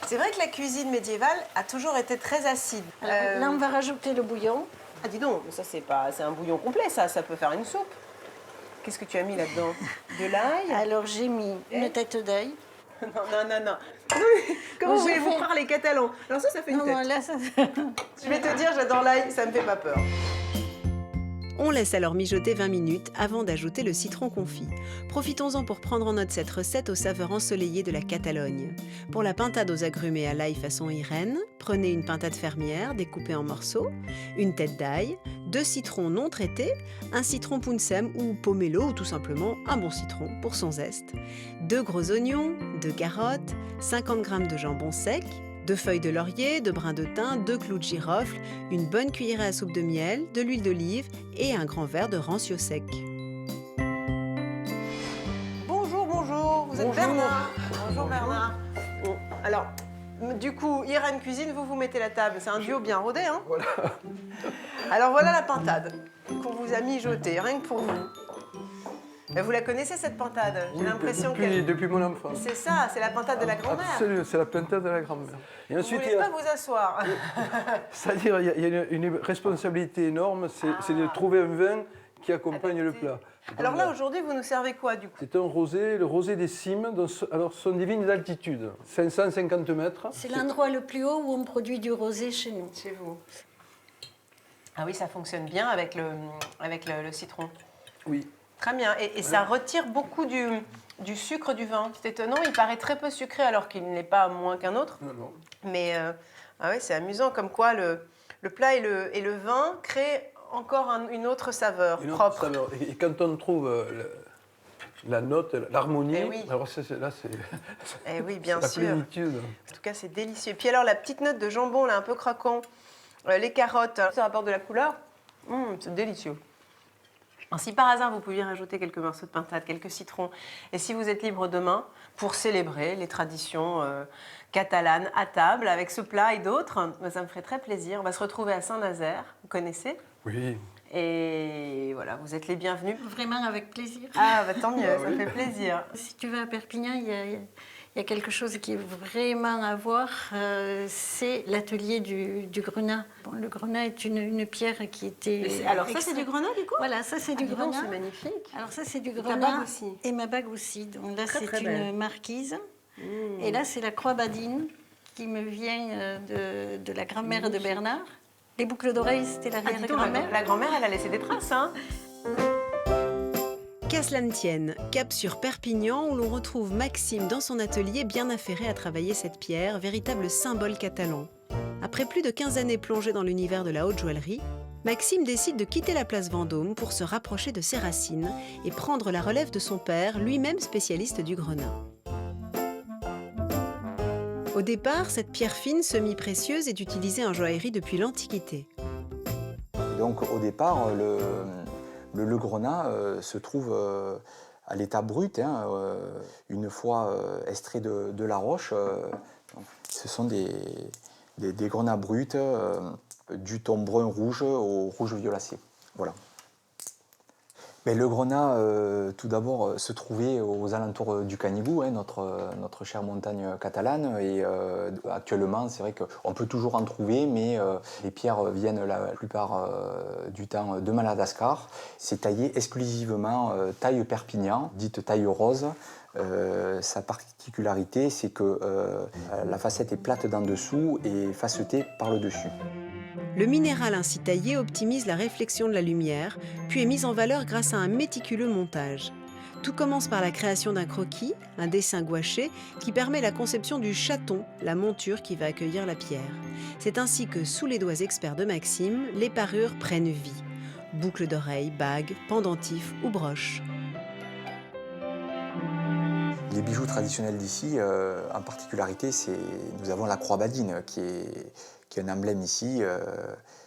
C'est vrai que la cuisine médiévale a toujours été très acide. Alors, Là, on va rajouter le bouillon. Ah, dis donc, mais ça, c'est un bouillon complet, ça peut faire une soupe. Qu'est-ce que tu as mis là-dedans? De l'ail? Alors, j'ai mis une tête d'ail. Non. Comment Moi, j'ai voulez-vous fait- croire les Catalans? Alors ça fait une Non, tête. non, là, ça... Je vais te dire, j'adore l'ail, ça me fait pas peur. On laisse alors mijoter 20 minutes avant d'ajouter le citron confit. Profitons-en pour prendre en note cette recette aux saveurs ensoleillées de la Catalogne. Pour la pintade aux agrumes et à l'ail façon Irène, prenez une pintade fermière découpée en morceaux, une tête d'ail, 2 citrons non traités, un citron punsem ou pomelo ou tout simplement un bon citron pour son zeste, 2 gros oignons, 2 carottes, 50 g de jambon sec, 2 feuilles de laurier, 2 brins de thym, 2 clous de girofle, une bonne cuillerée à soupe de miel, de l'huile d'olive et un grand verre de rancio sec. Bonjour, vous êtes Bernard. Bonjour Bernard. Bon, alors, du coup, Irène cuisine, vous mettez la table. C'est un duo bien rodé, hein? Voilà. Alors voilà la pintade qu'on vous a mijotée, rien que pour vous. Vous la connaissez cette pintade? J'ai l'impression qu'elle... Depuis mon enfance. C'est ça, c'est la pintade de la grand-mère. Absolument, c'est la pintade de la grand-mère. Et Vous ensuite, voulez pas vous asseoir? c'est-à-dire, il y a une responsabilité énorme, c'est de trouver un vin qui accompagne le plat. Alors là, aujourd'hui, vous nous servez quoi, du coup? C'est un rosé, le rosé des cimes, alors ce sont des vignes d'altitude, 550 mètres. C'est l'endroit le plus haut où on produit du rosé chez nous. Chez vous. Ah oui, ça fonctionne bien avec le citron. Oui. Très bien. Et ça retire beaucoup du sucre du vin. C'est étonnant, il paraît très peu sucré alors qu'il n'est pas moins qu'un autre. Non. Mais ah oui, c'est amusant comme quoi le plat et le vin créent encore une autre saveur Une autre propre. saveur. Et quand on trouve la note, l'harmonie, Eh oui. alors là, c'est Eh oui, bien la sûr. plénitude. En tout cas, c'est délicieux. Puis alors, la petite note de jambon, là, un peu craquant, les carottes, ça apporte de la couleur. C'est délicieux. Alors, si par hasard, vous pouviez rajouter quelques morceaux de pintade, quelques citrons, et si vous êtes libre demain pour célébrer les traditions catalanes à table avec ce plat et d'autres, ça me ferait très plaisir. On va se retrouver à Saint-Nazaire, vous connaissez? Oui. Et voilà, vous êtes les bienvenus. Vraiment avec plaisir. Ah, bah, tant mieux, ça me fait plaisir. Si tu vas à Perpignan, il il y a quelque chose qui est vraiment à voir, c'est l'atelier du grenat. Bon, le grenat est une pierre qui était... Alors ça, c'est du grenat, du coup? Voilà, ça c'est du dis donc, grenat. c'est magnifique. Alors ça c'est du ta grenat. bague aussi. Et ma bague aussi. Donc là Très, c'est très une belle. marquise. Et là c'est la croix badine qui me vient de la grand-mère de Bernard. Les boucles d'oreilles, c'était Ah, dis donc, l'arrière-grand-mère. la grand-mère, elle a laissé des traces, hein? Qu'à cela ne tienne, cap sur Perpignan où l'on retrouve Maxime dans son atelier bien affairé à travailler cette pierre, véritable symbole catalan. Après plus de 15 années plongé dans l'univers de la haute joaillerie, Maxime décide de quitter la place Vendôme pour se rapprocher de ses racines et prendre la relève de son père, lui-même spécialiste du grenat. Au départ, cette pierre fine semi-précieuse est utilisée en joaillerie depuis l'Antiquité. Donc au départ, le grenat se trouve à l'état brut, hein, une fois extrait de la roche. Ce sont des grenats bruts, du ton brun rouge au rouge violacé. Voilà. Mais le grenat, tout d'abord, se trouvait aux alentours du Canigou, hein, notre chère montagne catalane. Et actuellement, c'est vrai qu'on peut toujours en trouver, mais les pierres viennent la plupart du temps de Madagascar. C'est taillé exclusivement taille Perpignan, dite taille rose. Sa particularité, c'est que la facette est plate d'en dessous et facetée par le dessus. Le minéral ainsi taillé optimise la réflexion de la lumière, puis est mis en valeur grâce à un méticuleux montage. Tout commence par la création d'un croquis, un dessin gouaché, qui permet la conception du chaton, la monture qui va accueillir la pierre. C'est ainsi que, sous les doigts experts de Maxime, les parures prennent vie. Boucles d'oreilles, bagues, pendentifs ou broches. Les bijoux traditionnels d'ici, en particularité, nous avons la croix badine, qui est un emblème ici.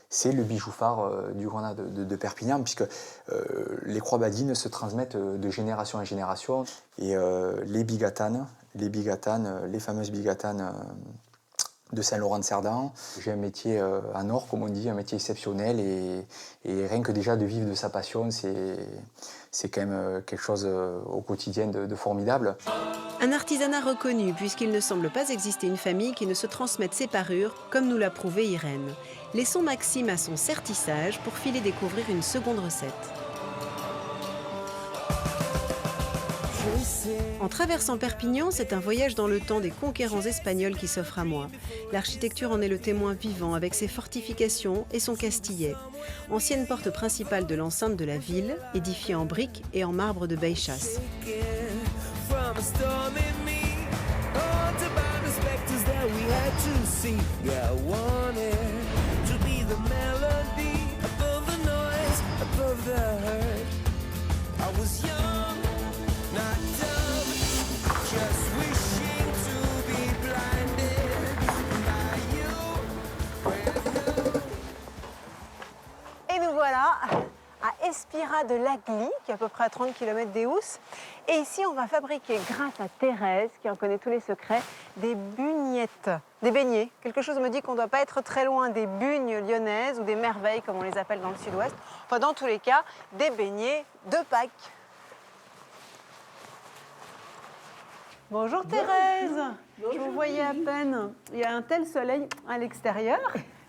C'est le bijou phare du grenat de Perpignan, puisque les croix badines se transmettent de génération en génération. Et les bigatanes, les fameuses bigatanes de Saint-Laurent-de-Cerdan. J'ai un métier en or, comme on dit, un métier exceptionnel, et rien que déjà de vivre de sa passion, c'est quand même quelque chose au quotidien de formidable. Un artisanat reconnu puisqu'il ne semble pas exister une famille qui ne se transmette ses parures, comme nous l'a prouvé Irène. Laissons Maxime à son sertissage pour filer découvrir une seconde recette. En traversant Perpignan, c'est un voyage dans le temps des conquérants espagnols qui s'offre à moi. L'architecture en est le témoin vivant avec ses fortifications et son castillet. Ancienne porte principale de l'enceinte de la ville, édifiée en briques et en marbre de Baixas. Et nous voilà à Espira de Lagli, qui est à peu près à 30 km des Housses. Et ici, on va fabriquer, grâce à Thérèse, qui en connaît tous les secrets, des bugnettes, des beignets. Quelque chose me dit qu'on ne doit pas être très loin des bugnes lyonnaises ou des merveilles, comme on les appelle dans le sud-ouest. Enfin, dans tous les cas, des beignets de Pâques. Bonjour Thérèse. Bonjour. Je vous voyais à peine. Il y a un tel soleil à l'extérieur.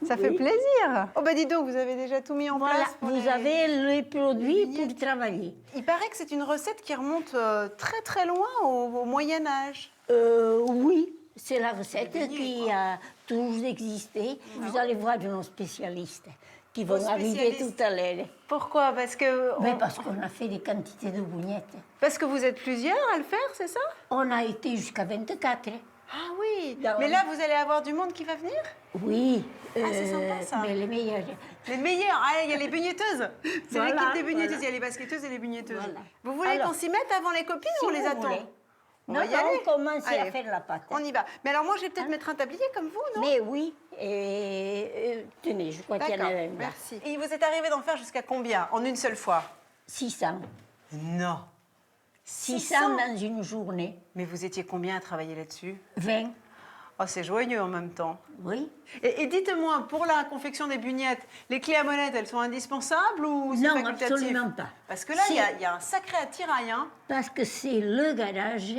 Ça fait plaisir. Oh bah dis donc, vous avez déjà tout mis en place. Vous avez les produits pour travailler. Il paraît que c'est une recette qui remonte très très loin au Moyen-Âge. Oui, c'est la recette qui a toujours existé. Vous allez voir de nos spécialistes qui vont arriver tout à l'heure. Pourquoi? Parce que... Parce qu'on a fait des quantités de bugnettes. Parce que vous êtes plusieurs à le faire, c'est ça? On a été jusqu'à 24. Ah oui. Mais là, vous allez avoir du monde qui va venir? Oui. Ah, c'est sympa ça. Mais les meilleurs. Les meilleurs. Ah, il y a les bugnetteuses. C'est Voilà, l'équipe des bugnetteuses. voilà. Il y a les basketteuses et les bugnetteuses. Voilà. Vous voulez qu'on s'y mette avant les copines si ou on les vous attend? voulez. On Non, va y aller. on commence Allez. à faire la pâte. On y va. Mais alors moi, je vais peut-être mettre un tablier comme vous, non? Mais oui. Tenez, je crois qu'il y en a un là. Merci. Et vous êtes arrivé d'en faire jusqu'à combien en une seule fois? 600. Non. 600 dans une journée. Mais vous étiez combien à travailler là-dessus? 20. Oh, c'est joyeux en même temps. Oui. Et dites-moi, pour la confection des bugnettes, les clés à molette, elles sont indispensables ou c'est Non, facultatif? absolument pas. Parce que là, il y a un sacré attirail. Hein. Parce que c'est le garage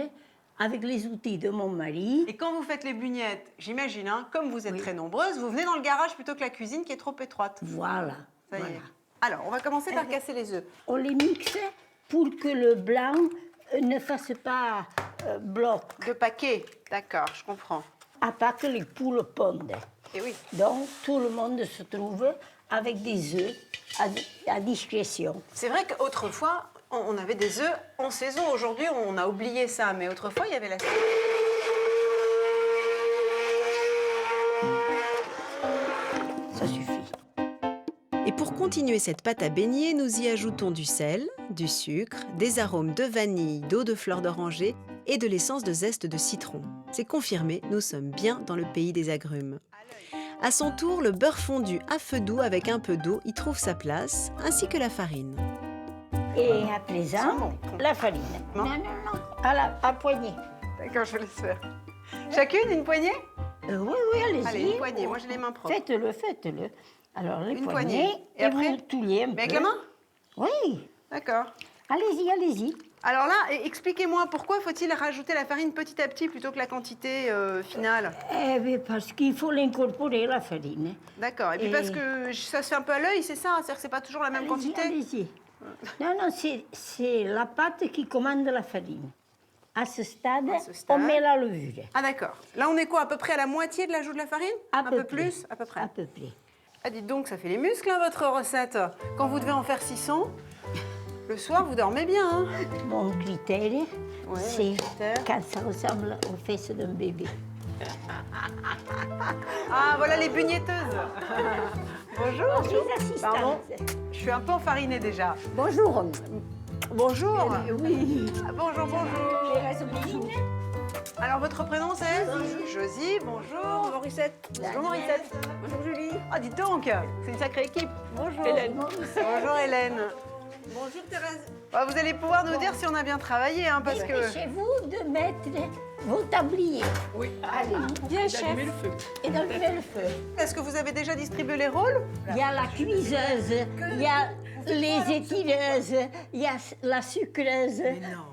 avec les outils de mon mari. Et quand vous faites les bugnettes, j'imagine, hein, comme vous êtes très nombreuses, vous venez dans le garage plutôt que la cuisine qui est trop étroite. Voilà. Ça y voilà. est. Alors, on va commencer par casser les œufs. On les mixe pour que le blanc ne fasse pas bloc. De paquet, d'accord, je comprends. À part que les poules pondent. Et oui. Donc, tout le monde se trouve avec des œufs à discrétion. C'est vrai qu'autrefois, on avait des œufs en saison. Aujourd'hui, on a oublié ça, mais autrefois, il y avait la... Ça suffit. Et pour continuer cette pâte à beignet, nous y ajoutons du sel, du sucre, des arômes de vanille, d'eau de fleur d'oranger et de l'essence de zeste de citron. C'est confirmé, nous sommes bien dans le pays des agrumes. À son tour, le beurre fondu à feu doux avec un peu d'eau y trouve sa place, ainsi que la farine. Et à présent, la farine. Non. Non, à poignée. D'accord, je vais laisse faire. Chacune, une poignée? Oui, allez-y. Allez, une poignée, moi j'ai les mains propres. Faites-le. Alors, les Une poignées, poignée. Et après, vous touillez un peu. mais avec la main? Oui. D'accord. Allez-y. Alors là, expliquez-moi, pourquoi faut-il rajouter la farine petit à petit plutôt que la quantité finale? Eh bien, parce qu'il faut l'incorporer, la farine. D'accord. Et puis parce que ça se fait un peu à l'œil, c'est ça? C'est-à-dire que c'est pas toujours la même quantité? Allez-y. Non, c'est la pâte qui commande la farine. À ce stade, on met la levure. Ah d'accord. Là, on est quoi? À peu près à la moitié de l'ajout de la farine? Un peu plus? À peu près. À peu près. Ah, dites donc, ça fait les muscles, hein, votre recette. Quand vous devez en faire 600, le soir, vous dormez bien, hein? Mon critère, c'est quand ça ressemble aux fesses d'un bébé. Ah, voilà les bugnetteuses. Bonjour. Les assistantes. Pardon, je suis un peu enfarinée déjà. Bonjour. Bonjour. Oui. Ah, bonjour. Thérèse, bonjour. Alors, votre prénom, c'est? Josie, bonjour. Morissette. Bonjour, Morissette. Bonjour, Julie. Ah, dites donc, c'est une sacrée équipe. Bonjour. Hélène. Bonjour, Hélène. Bonjour, Thérèse. Ah, vous allez pouvoir nous dire si on a bien travaillé, hein, parce que... Dépêchez-vous de mettre vos tabliers. Oui. Allez, bien, chef. D'allumer le feu. Et d'allumer le feu. Est-ce que vous avez déjà distribué les rôles? Il y a la cuiseuse, il y a les étireuses, il y a la sucreuse. Mais non.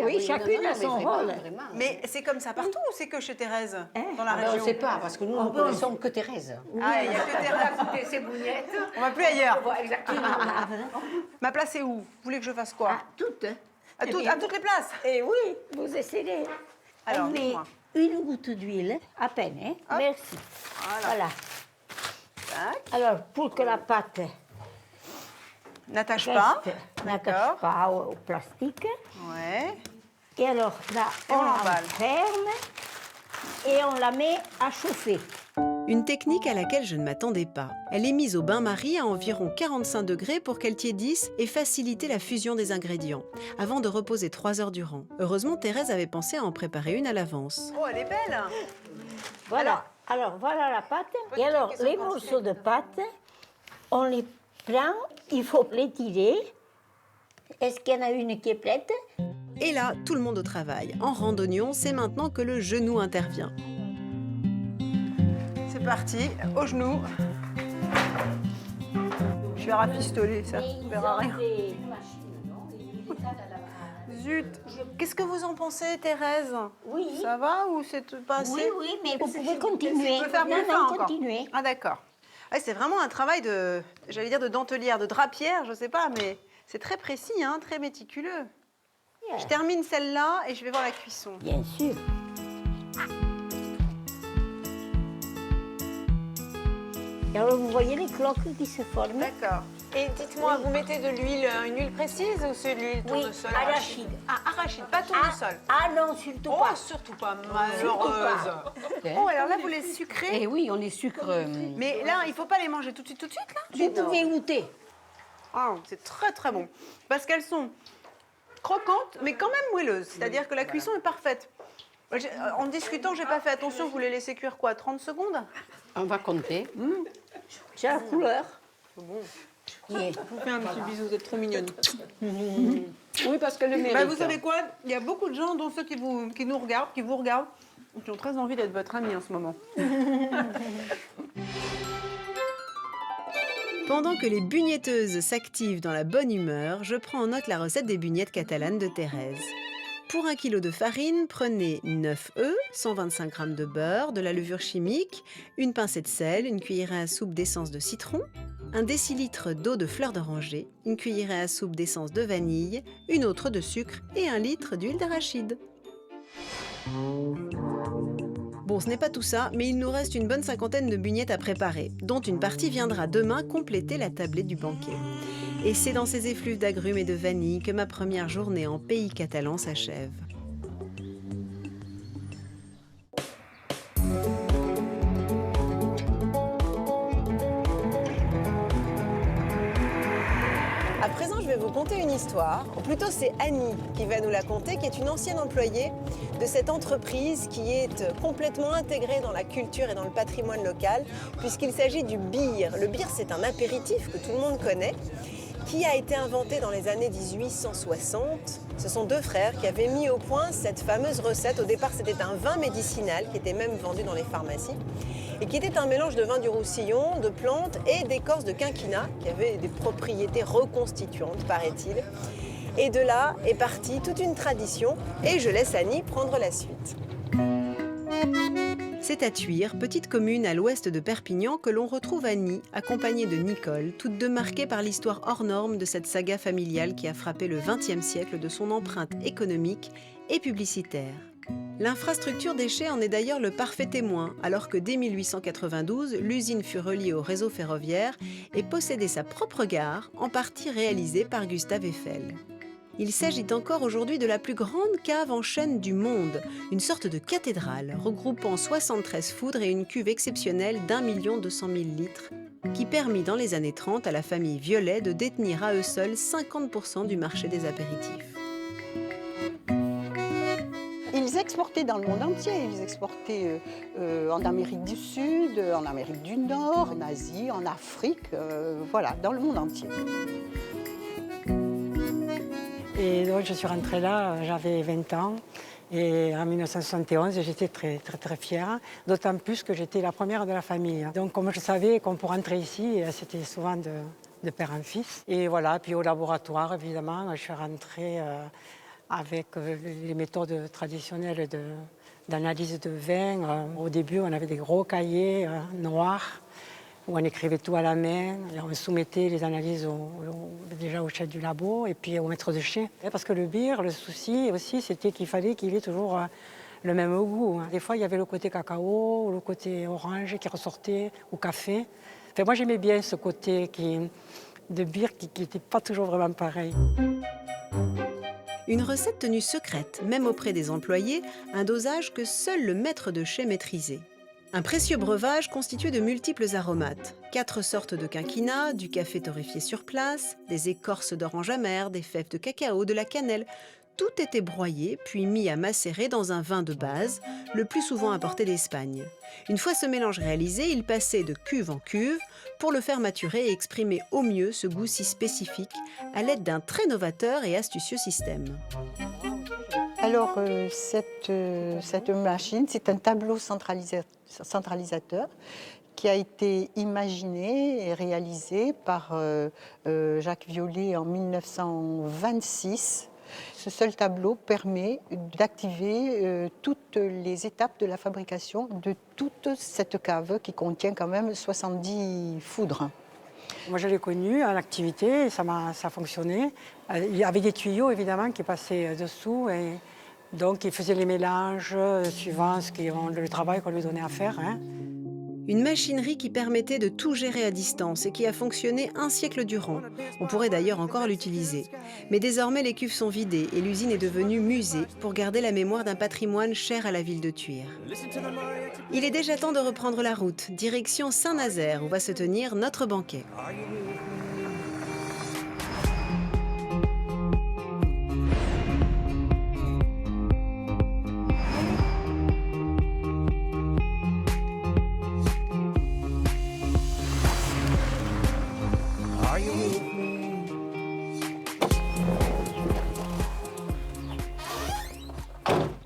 Oui, chacune a son rôle. Mais c'est comme ça partout ou c'est que chez Thérèse, dans la On région? ne sait pas, parce que nous, nous ne connaissons que Thérèse. Ah, il n'y a que Thérèse. Ses bouillettes. On va plus ailleurs. Exactement. Ma place est où? Vous voulez que je fasse quoi? Toutes. À toutes les places? Et oui, vous essayez. Alors, on met dites-moi. une goutte d'huile, à peine, hein? Hop. Merci. Voilà. Tac. Alors, pour que la pâte N'attache pas. n'attache pas au plastique. Ouais. Et alors, là, Et on on la l'emballe. ferme et on la met à chauffer. Une technique à laquelle je ne m'attendais pas. Elle est mise au bain-marie à environ 45 degrés pour qu'elle tiédisse et faciliter la fusion des ingrédients, avant de reposer 3 heures durant. Heureusement, Thérèse avait pensé à en préparer une à l'avance. Oh, elle est belle. Voilà. Alors, voilà la pâte. Et alors, les morceaux de pâte, on les prend, il faut les tirer. Est-ce qu'il y en a une qui est prête? Et là, tout le monde au travail. En randonnion, c'est maintenant que le genou intervient. C'est parti, au genou. Je vais rafistoler, ça ne verra rien. Zut. Qu'est-ce que vous en pensez, Thérèse? Oui. Ça va ou c'est pas assez? Oui, mais vous pouvez continuer. Je peux faire Non, mieux non, fin encore. continuez. Ah d'accord. Ouais, c'est vraiment un travail de, j'allais dire de dentelière, de drapière, je sais pas, mais c'est très précis, hein, très méticuleux. Yeah. Je termine celle-là et je vais voir la cuisson. Bien sûr. Alors, vous voyez les cloques qui se forment? D'accord. Et dites-moi, vous mettez de l'huile, une huile précise ou c'est de l'huile tournesol? arachide. Ah, arachide, pas tournesol. Ah non, surtout Oh, pas. surtout pas, malheureuse. Oh, alors là, vous les sucrez. Eh oui, on les sucre. Mais là, il faut pas les manger tout de suite, là? Vous pouvez goûter. Ah, c'est très très bon. Parce qu'elles sont croquantes, mais quand même moelleuses. C'est-à-dire que la cuisson est parfaite. En discutant, j'ai pas fait attention, vous les laissez cuire quoi, 30 secondes? On va compter. C'est la couleur. Bon. Je vous fais un petit bisou, vous êtes trop mignonne. Oui, parce que le mérite. Bah, vous savez quoi? Il y a beaucoup de gens, dont ceux qui nous regardent, qui vous regardent, qui ont très envie d'être votre ami en ce moment. Pendant que les bugnetteuses s'activent dans la bonne humeur, je prends en note la recette des bugnettes catalanes de Thérèse. pour 1 kg de farine, prenez 9 œufs, 125 g de beurre, de la levure chimique, une pincée de sel, une cuillerée à soupe d'essence de citron, 1 décilitre d'eau de fleur d'oranger, une cuillerée à soupe d'essence de vanille, une autre de sucre et 1 litre d'huile d'arachide. Bon, ce n'est pas tout ça, mais il nous reste une bonne cinquantaine de bugnettes à préparer, dont une partie viendra demain compléter la tablée du banquet. Et c'est dans ces effluves d'agrumes et de vanille que ma première journée en pays catalan s'achève. À présent, je vais vous conter une histoire, ou plutôt c'est Annie qui va nous la conter, qui est une ancienne employée de cette entreprise qui est complètement intégrée dans la culture et dans le patrimoine local, puisqu'il s'agit du bir. Le bir, c'est un apéritif que tout le monde connaît, qui a été inventé dans les années 1860. Ce sont 2 frères qui avaient mis au point cette fameuse recette. Au départ, c'était un vin médicinal qui était même vendu dans les pharmacies et qui était un mélange de vin du Roussillon, de plantes et d'écorce de quinquina qui avait des propriétés reconstituantes, paraît-il. Et de là est partie toute une tradition et je laisse Annie prendre la suite. C'est à Thuir, petite commune à l'ouest de Perpignan, que l'on retrouve Annie, accompagnée de Nicole, toutes deux marquées par l'histoire hors norme de cette saga familiale qui a frappé le XXe siècle de son empreinte économique et publicitaire. L'infrastructure déchets en est d'ailleurs le parfait témoin, alors que dès 1892, l'usine fut reliée au réseau ferroviaire et possédait sa propre gare, en partie réalisée par Gustave Eiffel. Il s'agit encore aujourd'hui de la plus grande cave en chêne du monde, une sorte de cathédrale regroupant 73 foudres et une cuve exceptionnelle d'1 200 000 litres, qui permit dans les années 30 à la famille Violet de détenir à eux seuls 50% du marché des apéritifs. Ils exportaient dans le monde entier. Ils exportaient en Amérique du Sud, en Amérique du Nord, en Asie, en Afrique, voilà, dans le monde entier. Et donc je suis rentrée là, j'avais 20 ans. Et en 1971, j'étais très fière, d'autant plus que j'étais la première de la famille. Donc comme je savais qu'on pour rentrer ici, c'était souvent de père en fils. Et voilà, puis au laboratoire, évidemment, je suis rentrée avec les méthodes traditionnelles d'analyse de vin. Au début, on avait des gros cahiers noirs où on écrivait tout à la main. Et on soumettait les analyses déjà au chef du labo et puis au maître de chai. Parce que le bir, le souci aussi, c'était qu'il fallait qu'il y ait toujours le même goût. Des fois, il y avait le côté cacao, le côté orange qui ressortait, ou café. Enfin, moi, j'aimais bien ce côté de bir qui n'était pas toujours vraiment pareil. Une recette tenue secrète, même auprès des employés, un dosage que seul le maître de chai maîtrisait. Un précieux breuvage constitué de multiples aromates, 4 sortes de quinquina, du café torréfié sur place, des écorces d'orange amère, des fèves de cacao, de la cannelle. Tout était broyé puis mis à macérer dans un vin de base, le plus souvent importé d'Espagne. Une fois ce mélange réalisé, il passait de cuve en cuve pour le faire maturer et exprimer au mieux ce goût si spécifique à l'aide d'un très novateur et astucieux système. Alors, cette machine, c'est un tableau centralisateur qui a été imaginé et réalisé par Jacques Violet en 1926. Ce seul tableau permet d'activer toutes les étapes de la fabrication de toute cette cave qui contient quand même 70 foudres. Moi, je l'ai connu en activité et ça fonctionnait. Il y avait des tuyaux, évidemment, qui passaient dessous. Et donc, il faisait les mélanges suivant le travail qu'on lui donnait à faire. Une machinerie qui permettait de tout gérer à distance et qui a fonctionné un siècle durant. On pourrait d'ailleurs encore l'utiliser. Mais désormais, les cuves sont vidées et l'usine est devenue musée pour garder la mémoire d'un patrimoine cher à la ville de Thuir. Il est déjà temps de reprendre la route, direction Saint-Nazaire, où va se tenir notre banquet.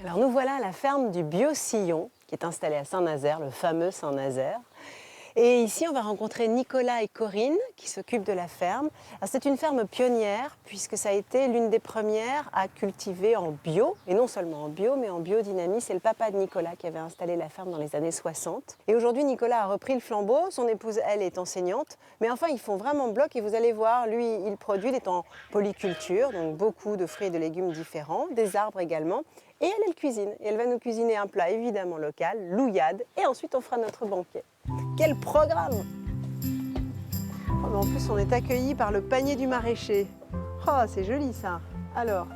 Alors nous voilà à la ferme du Bio-Sillon, qui est installée à Saint-Nazaire, le fameux Saint-Nazaire. Et ici, on va rencontrer Nicolas et Corinne qui s'occupent de la ferme. C'est une ferme pionnière puisque ça a été l'une des premières à cultiver en bio. Et non seulement en bio, mais en biodynamie. C'est le papa de Nicolas qui avait installé la ferme dans les années 60. Et aujourd'hui, Nicolas a repris le flambeau. Son épouse, elle, est enseignante. Mais enfin, ils font vraiment bloc et vous allez voir, lui, il produit, il est en polyculture, donc beaucoup de fruits et de légumes différents, des arbres également. Et elle cuisine. Et elle va nous cuisiner un plat évidemment local, l'ouillade. Et ensuite, on fera notre banquet. Quel programme! Oh, mais en plus, on est accueillis par le panier du maraîcher. Oh, c'est joli ça. Alors.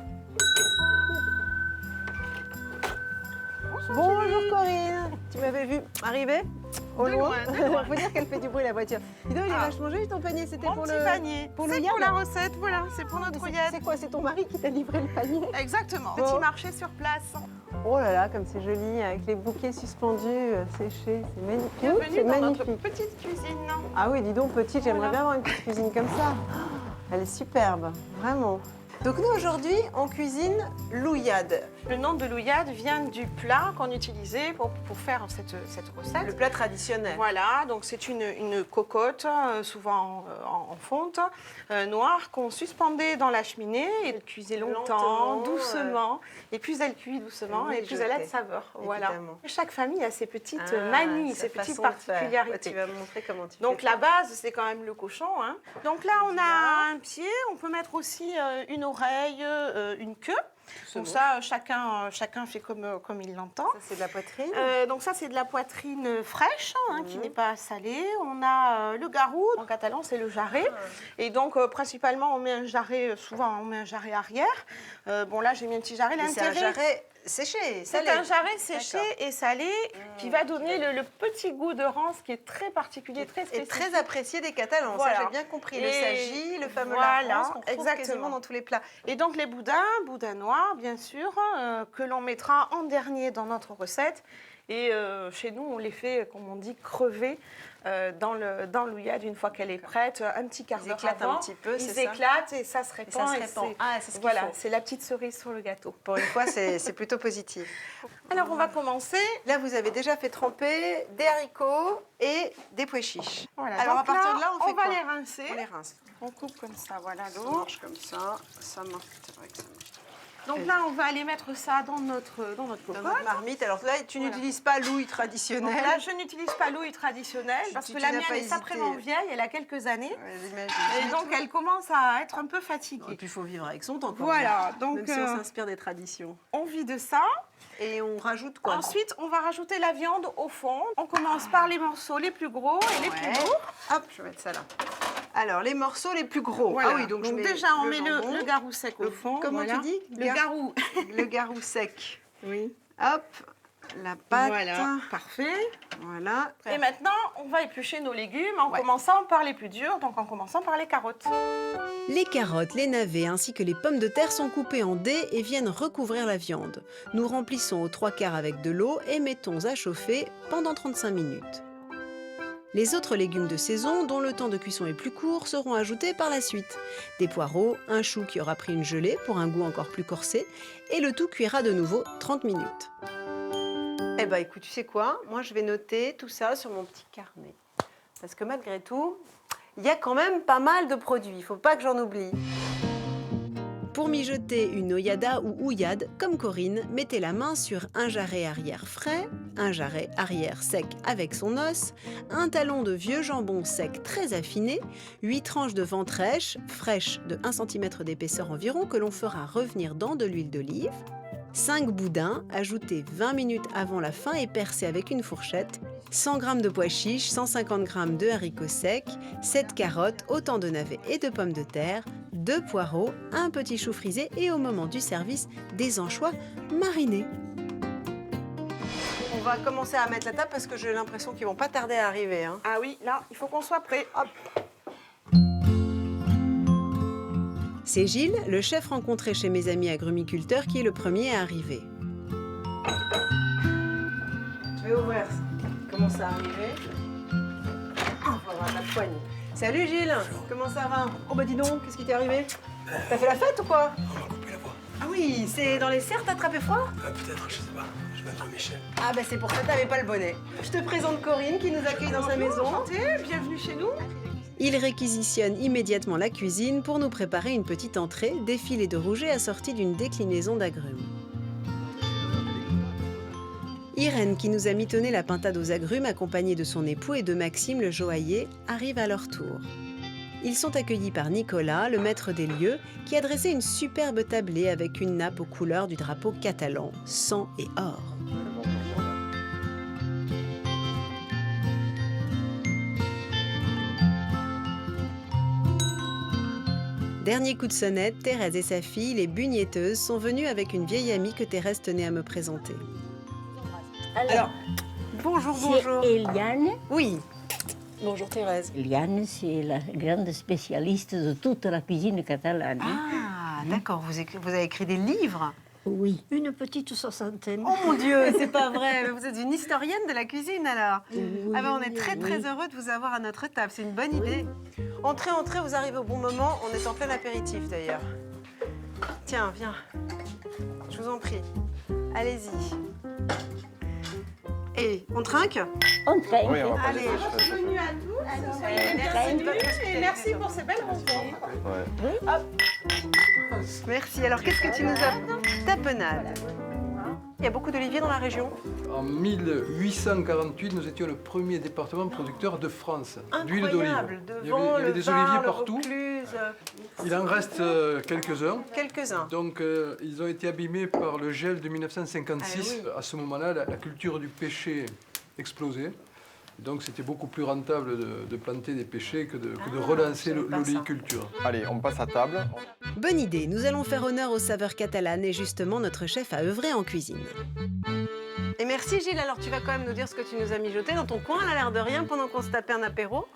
Bonjour Corinne. Tu m'avais vu arriver au loin. Il faut dire qu'elle fait du bruit la voiture. Dis donc, il est vachement joli ton panier. C'était pour le panier. Pour c'est l'ouillade. pour la recette, voilà. C'est pour notre ouillade. C'est quoi? C'est ton mari qui t'a livré le panier? Exactement. Bon. Petit marché sur place. Oh là là, comme c'est joli, avec les bouquets suspendus, séchés, c'est magnifique. Bienvenue C'est dans magnifique. notre petite cuisine. Ah oui, dis donc, petite, j'aimerais bien avoir une petite cuisine comme ça. Elle est superbe, vraiment. Donc nous, aujourd'hui, on cuisine l'ouillade. Le nom de l'ouillade vient du plat qu'on utilisait pour faire cette recette. Le plat traditionnel. Voilà, donc c'est une cocotte, souvent en fonte, noire, qu'on suspendait dans la cheminée et elle cuisait longtemps, doucement. Et plus elle cuit doucement, et plus elle a de saveur. Voilà. Chaque famille a ses petites manies, ses petites particularités. Tu vas me montrer comment tu fais. Donc la base, c'est quand même le cochon. Hein. Donc là, on a un pied, on peut mettre aussi une oreille, une queue. Donc ça, chacun fait comme il l'entend. Ça, c'est de la poitrine. Donc ça, c'est de la poitrine fraîche, qui n'est pas salée. On a le garou, en catalan, c'est le jarret. Et donc, principalement, on met un jarret, souvent, on met un jarret arrière. Bon, là, j'ai mis un petit jarret. C'est un jarret séché, salé. C'est un jarret séché et salé qui va donner le petit goût de rance qui est très particulier, très spécifique. Et très apprécié des Catalans, Voilà. ça j'ai bien compris. Le sagy, le fameux voilà, larance qu'on trouve quasiment dans tous les plats. Et donc les boudins noirs, bien sûr, que l'on mettra en dernier dans notre recette. Et chez nous, on les fait, comme on dit, crever dans l'ouillade une fois qu'elle est prête, un petit quart d'heure avant. Ils éclatent un petit peu, c'est ça? Ils éclatent et ça se répand. Ah, c'est ce qu'il voilà, faut. c'est la petite cerise sur le gâteau. Pour une fois, c'est plutôt positif. Alors, on va commencer. Là, vous avez déjà fait tremper des haricots et des pois chiches. Voilà. Alors, donc à partir de là, on fait va quoi? les rincer. On les rince. On coupe comme ça, voilà Ça l'eau. marche comme ça. Ça marche, c'est vrai que ça marche. Donc là, on va aller mettre ça dans notre cocotte. Dans notre marmite. Alors là, tu n'utilises pas l'ouille traditionnelle. Donc là, je n'utilise pas l'ouille traditionnelle parce que la mienne est sacrément vieille, elle a quelques années. Et donc, elle commence à être un peu fatiguée. Et puis, il faut vivre avec son temps. Voilà. Donc, même si on s'inspire des traditions. On vit de ça. Et on rajoute quoi? Ensuite, on va rajouter la viande au fond. On commence par les morceaux les plus gros et les plus lourds. Hop, je vais mettre ça là. Alors, les morceaux les plus gros. Voilà. Ah oui, donc je mets déjà, on met le garou sec au fond. Comment tu dis? Le garou. Le garou sec. Oui. Hop, la pâte. Voilà, parfait. Voilà. Et maintenant, on va éplucher nos légumes en commençant par les plus durs, donc en commençant par les carottes. Les carottes, les navets ainsi que les pommes de terre sont coupées en dés et viennent recouvrir la viande. Nous remplissons aux 3/4 avec de l'eau et mettons à chauffer pendant 35 minutes. Les autres légumes de saison, dont le temps de cuisson est plus court, seront ajoutés par la suite. Des poireaux, un chou qui aura pris une gelée pour un goût encore plus corsé, et le tout cuira de nouveau 30 minutes. Eh bien, écoute, tu sais quoi? Moi, je vais noter tout ça sur mon petit carnet. Parce que malgré tout, il y a quand même pas mal de produits. Il ne faut pas que j'en oublie. Pour mijoter une oyada ou ouillade, comme Corinne, mettez la main sur un jarret arrière frais, un jarret arrière sec avec son os, un talon de vieux jambon sec très affiné, 8 tranches de ventrèche fraîches de 1 cm d'épaisseur environ que l'on fera revenir dans de l'huile d'olive, 5 boudins ajoutés 20 minutes avant la fin et percés avec une fourchette, 100 g de pois chiches, 150 g de haricots secs, 7 carottes, autant de navets et de pommes de terre, 2 poireaux, un petit chou frisé et au moment du service, des anchois marinés. On va commencer à mettre la table parce que j'ai l'impression qu'ils vont pas tarder à arriver. Hein. Ah oui, là, il faut qu'on soit prêt. Hop. C'est Gilles, le chef rencontré chez mes amis agrumiculteurs, qui est le premier à arriver. Je vais ouvrir. Comment ça arriver? On va avoir la poignée. Salut Gilles, comment ça va? Oh bah dis donc, qu'est-ce qui t'est arrivé? T'as fait la fête ou quoi? On m'a coupé la voix. Ah oui, c'est dans les serres, t'as attrapé froid? Peut-être, je sais pas. Je m'appelle Michel. Ah ben c'est pour ça que t'avais pas le bonnet. Je te présente Corinne qui nous accueille dans sa maison. Enchantée, bienvenue chez nous. Il réquisitionne immédiatement la cuisine pour nous préparer une petite entrée, des filets de rouget assortis d'une déclinaison d'agrumes. Irène, qui nous a mitonné la pintade aux agrumes accompagnée de son époux et de Maxime le joaillier, arrive à leur tour. Ils sont accueillis par Nicolas, le maître des lieux, qui a dressé une superbe tablée avec une nappe aux couleurs du drapeau catalan, sang et or. Dernier coup de sonnette, Thérèse et sa fille, les bugneteuses, sont venues avec une vieille amie que Thérèse tenait à me présenter. Alors, bonjour, bonjour. C'est Eliane. Oui. Bonjour Thérèse. Eliane, c'est la grande spécialiste de toute la cuisine catalane. Ah, d'accord, vous avez écrit des livres? Oui. Une petite soixantaine. Oh mon Dieu, c'est pas vrai. Vous êtes une historienne de la cuisine alors. Oui, Ah ben, on est très très heureux de vous avoir à notre table, c'est une bonne idée. Entrez, entrez, vous arrivez au bon moment, on est en plein apéritif d'ailleurs. Tiens, viens, je vous en prie, allez-y. Et on trinque? On trinque. Oui, on va Allez, Bienvenue à tous. merci de votre Et merci pour ces belles rencontres. Merci. Alors, qu'est-ce que tu nous as tapenade? Il y a beaucoup d'oliviers dans la région? En 1848, nous étions le premier département producteur de France d'huile d'olive. Incroyable, Il y devant avait le des Var, oliviers le partout. Vaucluse. Il en reste quelques-uns. Quelques-uns. Donc, ils ont été abîmés par le gel de 1956. Ah oui. À ce moment-là, la culture du pêcher explosait. Donc, c'était beaucoup plus rentable de planter des pêchers que de relancer l'oléiculture. Allez, on passe à table. Bonne idée, nous allons faire honneur aux saveurs catalanes et justement notre chef a œuvré en cuisine. Et merci Gilles, alors tu vas quand même nous dire ce que tu nous as mijoté dans ton coin, à l'air de rien, pendant qu'on se tapait un apéro.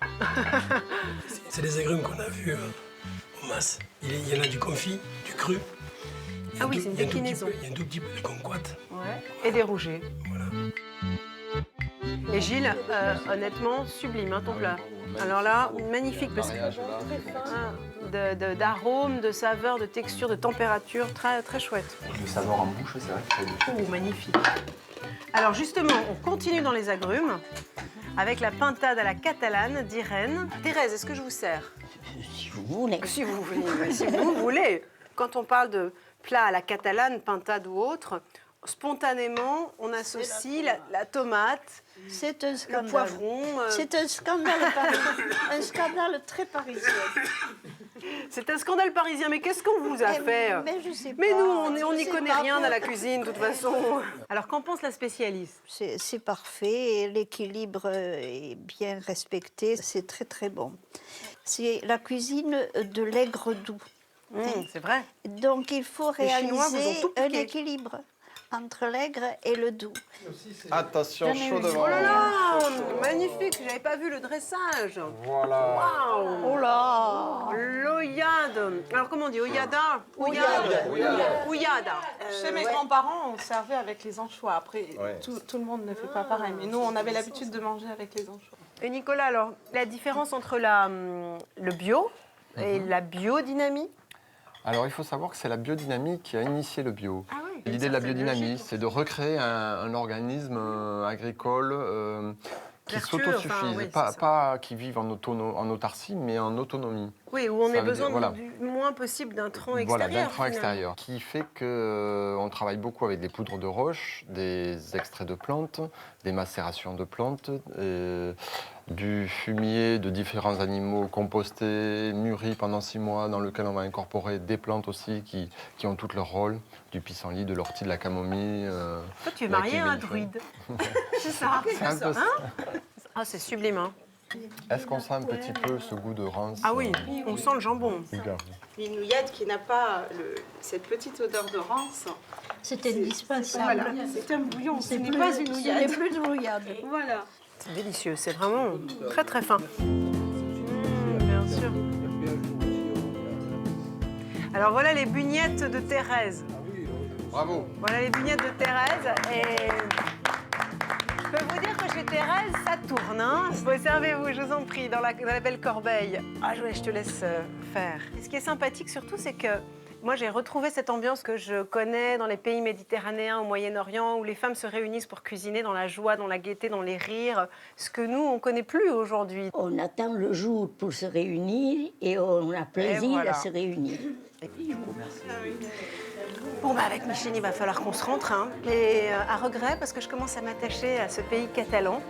C'est les agrumes qu'on a vus au mas. Il y en a du confit, du cru. Ah oui, c'est une déclinaison. Il y a un tout petit peu de kumquat. Ouais. Et des rougets. Voilà. Et Gilles, honnêtement, sublime ton plat. Alors là, magnifique parce que d'arômes, de saveurs, de texture, de température, très très chouette. Le savoir en bouche, c'est vrai que c'est Oh, magnifique. Alors justement, on continue dans les agrumes avec la pintade à la catalane d'Irène. Thérèse, est-ce que je vous sers? Si vous voulez. Si vous voulez, si vous voulez. Quand on parle de plat à la catalane, pintade ou autre, spontanément, on associe la tomate, C'est un scandale. le poivron. C'est un scandale un scandale très parisien. C'est un scandale parisien, mais qu'est-ce qu'on vous a fait? Mais je sais pas. Mais nous, on n'y Je sais connaît pas. rien à la cuisine, de toute façon. Alors, qu'en pense la spécialiste? C'est parfait, l'équilibre est bien respecté, c'est très très bon. C'est la cuisine de l'aigre doux. C'est vrai. Donc il faut Les Chinois vous ont réaliser tout un piqué. équilibre entre l'aigre et le doux. Attention, chaud devant. Oh là là, magnifique, j'avais pas vu le dressage. Voilà. Waouh. Oh là. L'oyade. Alors comment on dit? Oyada? Oyada. Chez mes grands-parents, on servait avec les anchois. Après, Ouais. tout le monde ne fait pas pareil. Mais nous, on avait l'habitude de manger avec les anchois. Et Nicolas, alors, la différence entre le bio et la biodynamie? Alors, il faut savoir que c'est la biodynamie qui a initié le bio. Ah oui, L'idée de la certaine biodynamie, logique, c'est de recréer un organisme agricole qui Vertueux, s'autosuffise, enfin, oui, pas qui vive en autarcie, mais en autonomie. Oui, où on Ça a veut besoin dire, voilà. du moins possible d'intrants Voilà, extérieurs. d'intrants finalement. extérieurs. Qui fait qu'on travaille beaucoup avec des poudres de roche, des extraits de plantes, des macérations de plantes, du fumier de différents animaux compostés, mûris pendant 6 mois, dans lequel on va incorporer des plantes aussi qui ont tout leur rôle, du pissenlit, de l'ortie, de la camomille. Toi, tu es de la marié à un clémentine. druide. C'est ça. C'est un peu ça. Ah, c'est sublime. Hein. Est-ce qu'on sent un petit peu ce goût de rance? Ah oui, on sent le jambon. Regarde. Une nouillade qui n'a pas cette petite odeur de rance. C'est indispensable. Voilà, c'est un bouillon, ce n'est plus- pas une ce nouillade. n'est plus de nouillade. Voilà. C'est délicieux, c'est vraiment très très fin. Bien sûr. Alors voilà les bugnettes de Thérèse. Bravo. Voilà les bugnettes de Thérèse. Et je peux vous dire que chez Thérèse, ça tourne. Hein. Servez-vous, je vous en prie, dans la belle corbeille. Ah, je te laisse faire. Et ce qui est sympathique surtout, c'est que Moi, j'ai retrouvé cette ambiance que je connais dans les pays méditerranéens, au Moyen-Orient, où les femmes se réunissent pour cuisiner dans la joie, dans la gaieté, dans les rires, ce que nous, on ne connaît plus aujourd'hui. On attend le jour pour se réunir et on a plaisir voilà. à se réunir. Bon, bah avec Micheline, il va falloir qu'on se rentre, hein. Et à regret, parce que je commence à m'attacher à ce pays catalan,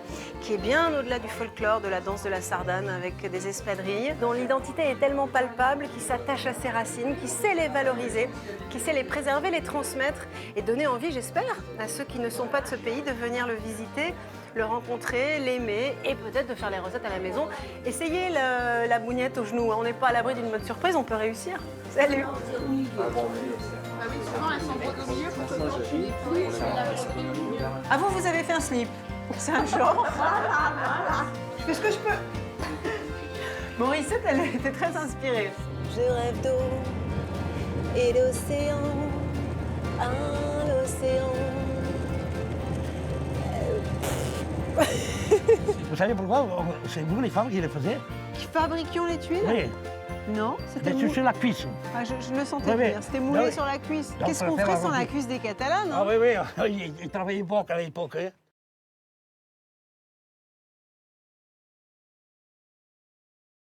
qui est bien au-delà du folklore, de la danse de la sardane, avec des espadrilles, dont l'identité est tellement palpable, qui s'attache à ses racines, qui sait les valoriser, qui sait les préserver, les transmettre, et donner envie, j'espère, à ceux qui ne sont pas de ce pays de venir le visiter, le rencontrer, l'aimer, et peut-être de faire les recettes à la maison. Essayez la bougnette au genou, hein. On n'est pas à l'abri d'une bonne surprise, on peut réussir. Salut. Ah, vous avez fait un slip. C'est un genre. Je fais ce que je peux. Morissette, elle était très inspirée. Je rêve d'eau et d'océan, l'océan. Vous savez pourquoi? C'est vous les femmes qui les faisaient? Qui fabriquions les tuiles? Oui. Non, c'était sur la cuisse. Ah, je le sentais Oui, oui. venir, c'était moulé Ah oui. sur la cuisse. Donc, Qu'est-ce on qu'on va faire ferait un sans la rôti. cuisse des Catalans, non? Ah oui, oui, ils travaillaient beaucoup à l'époque. Hein.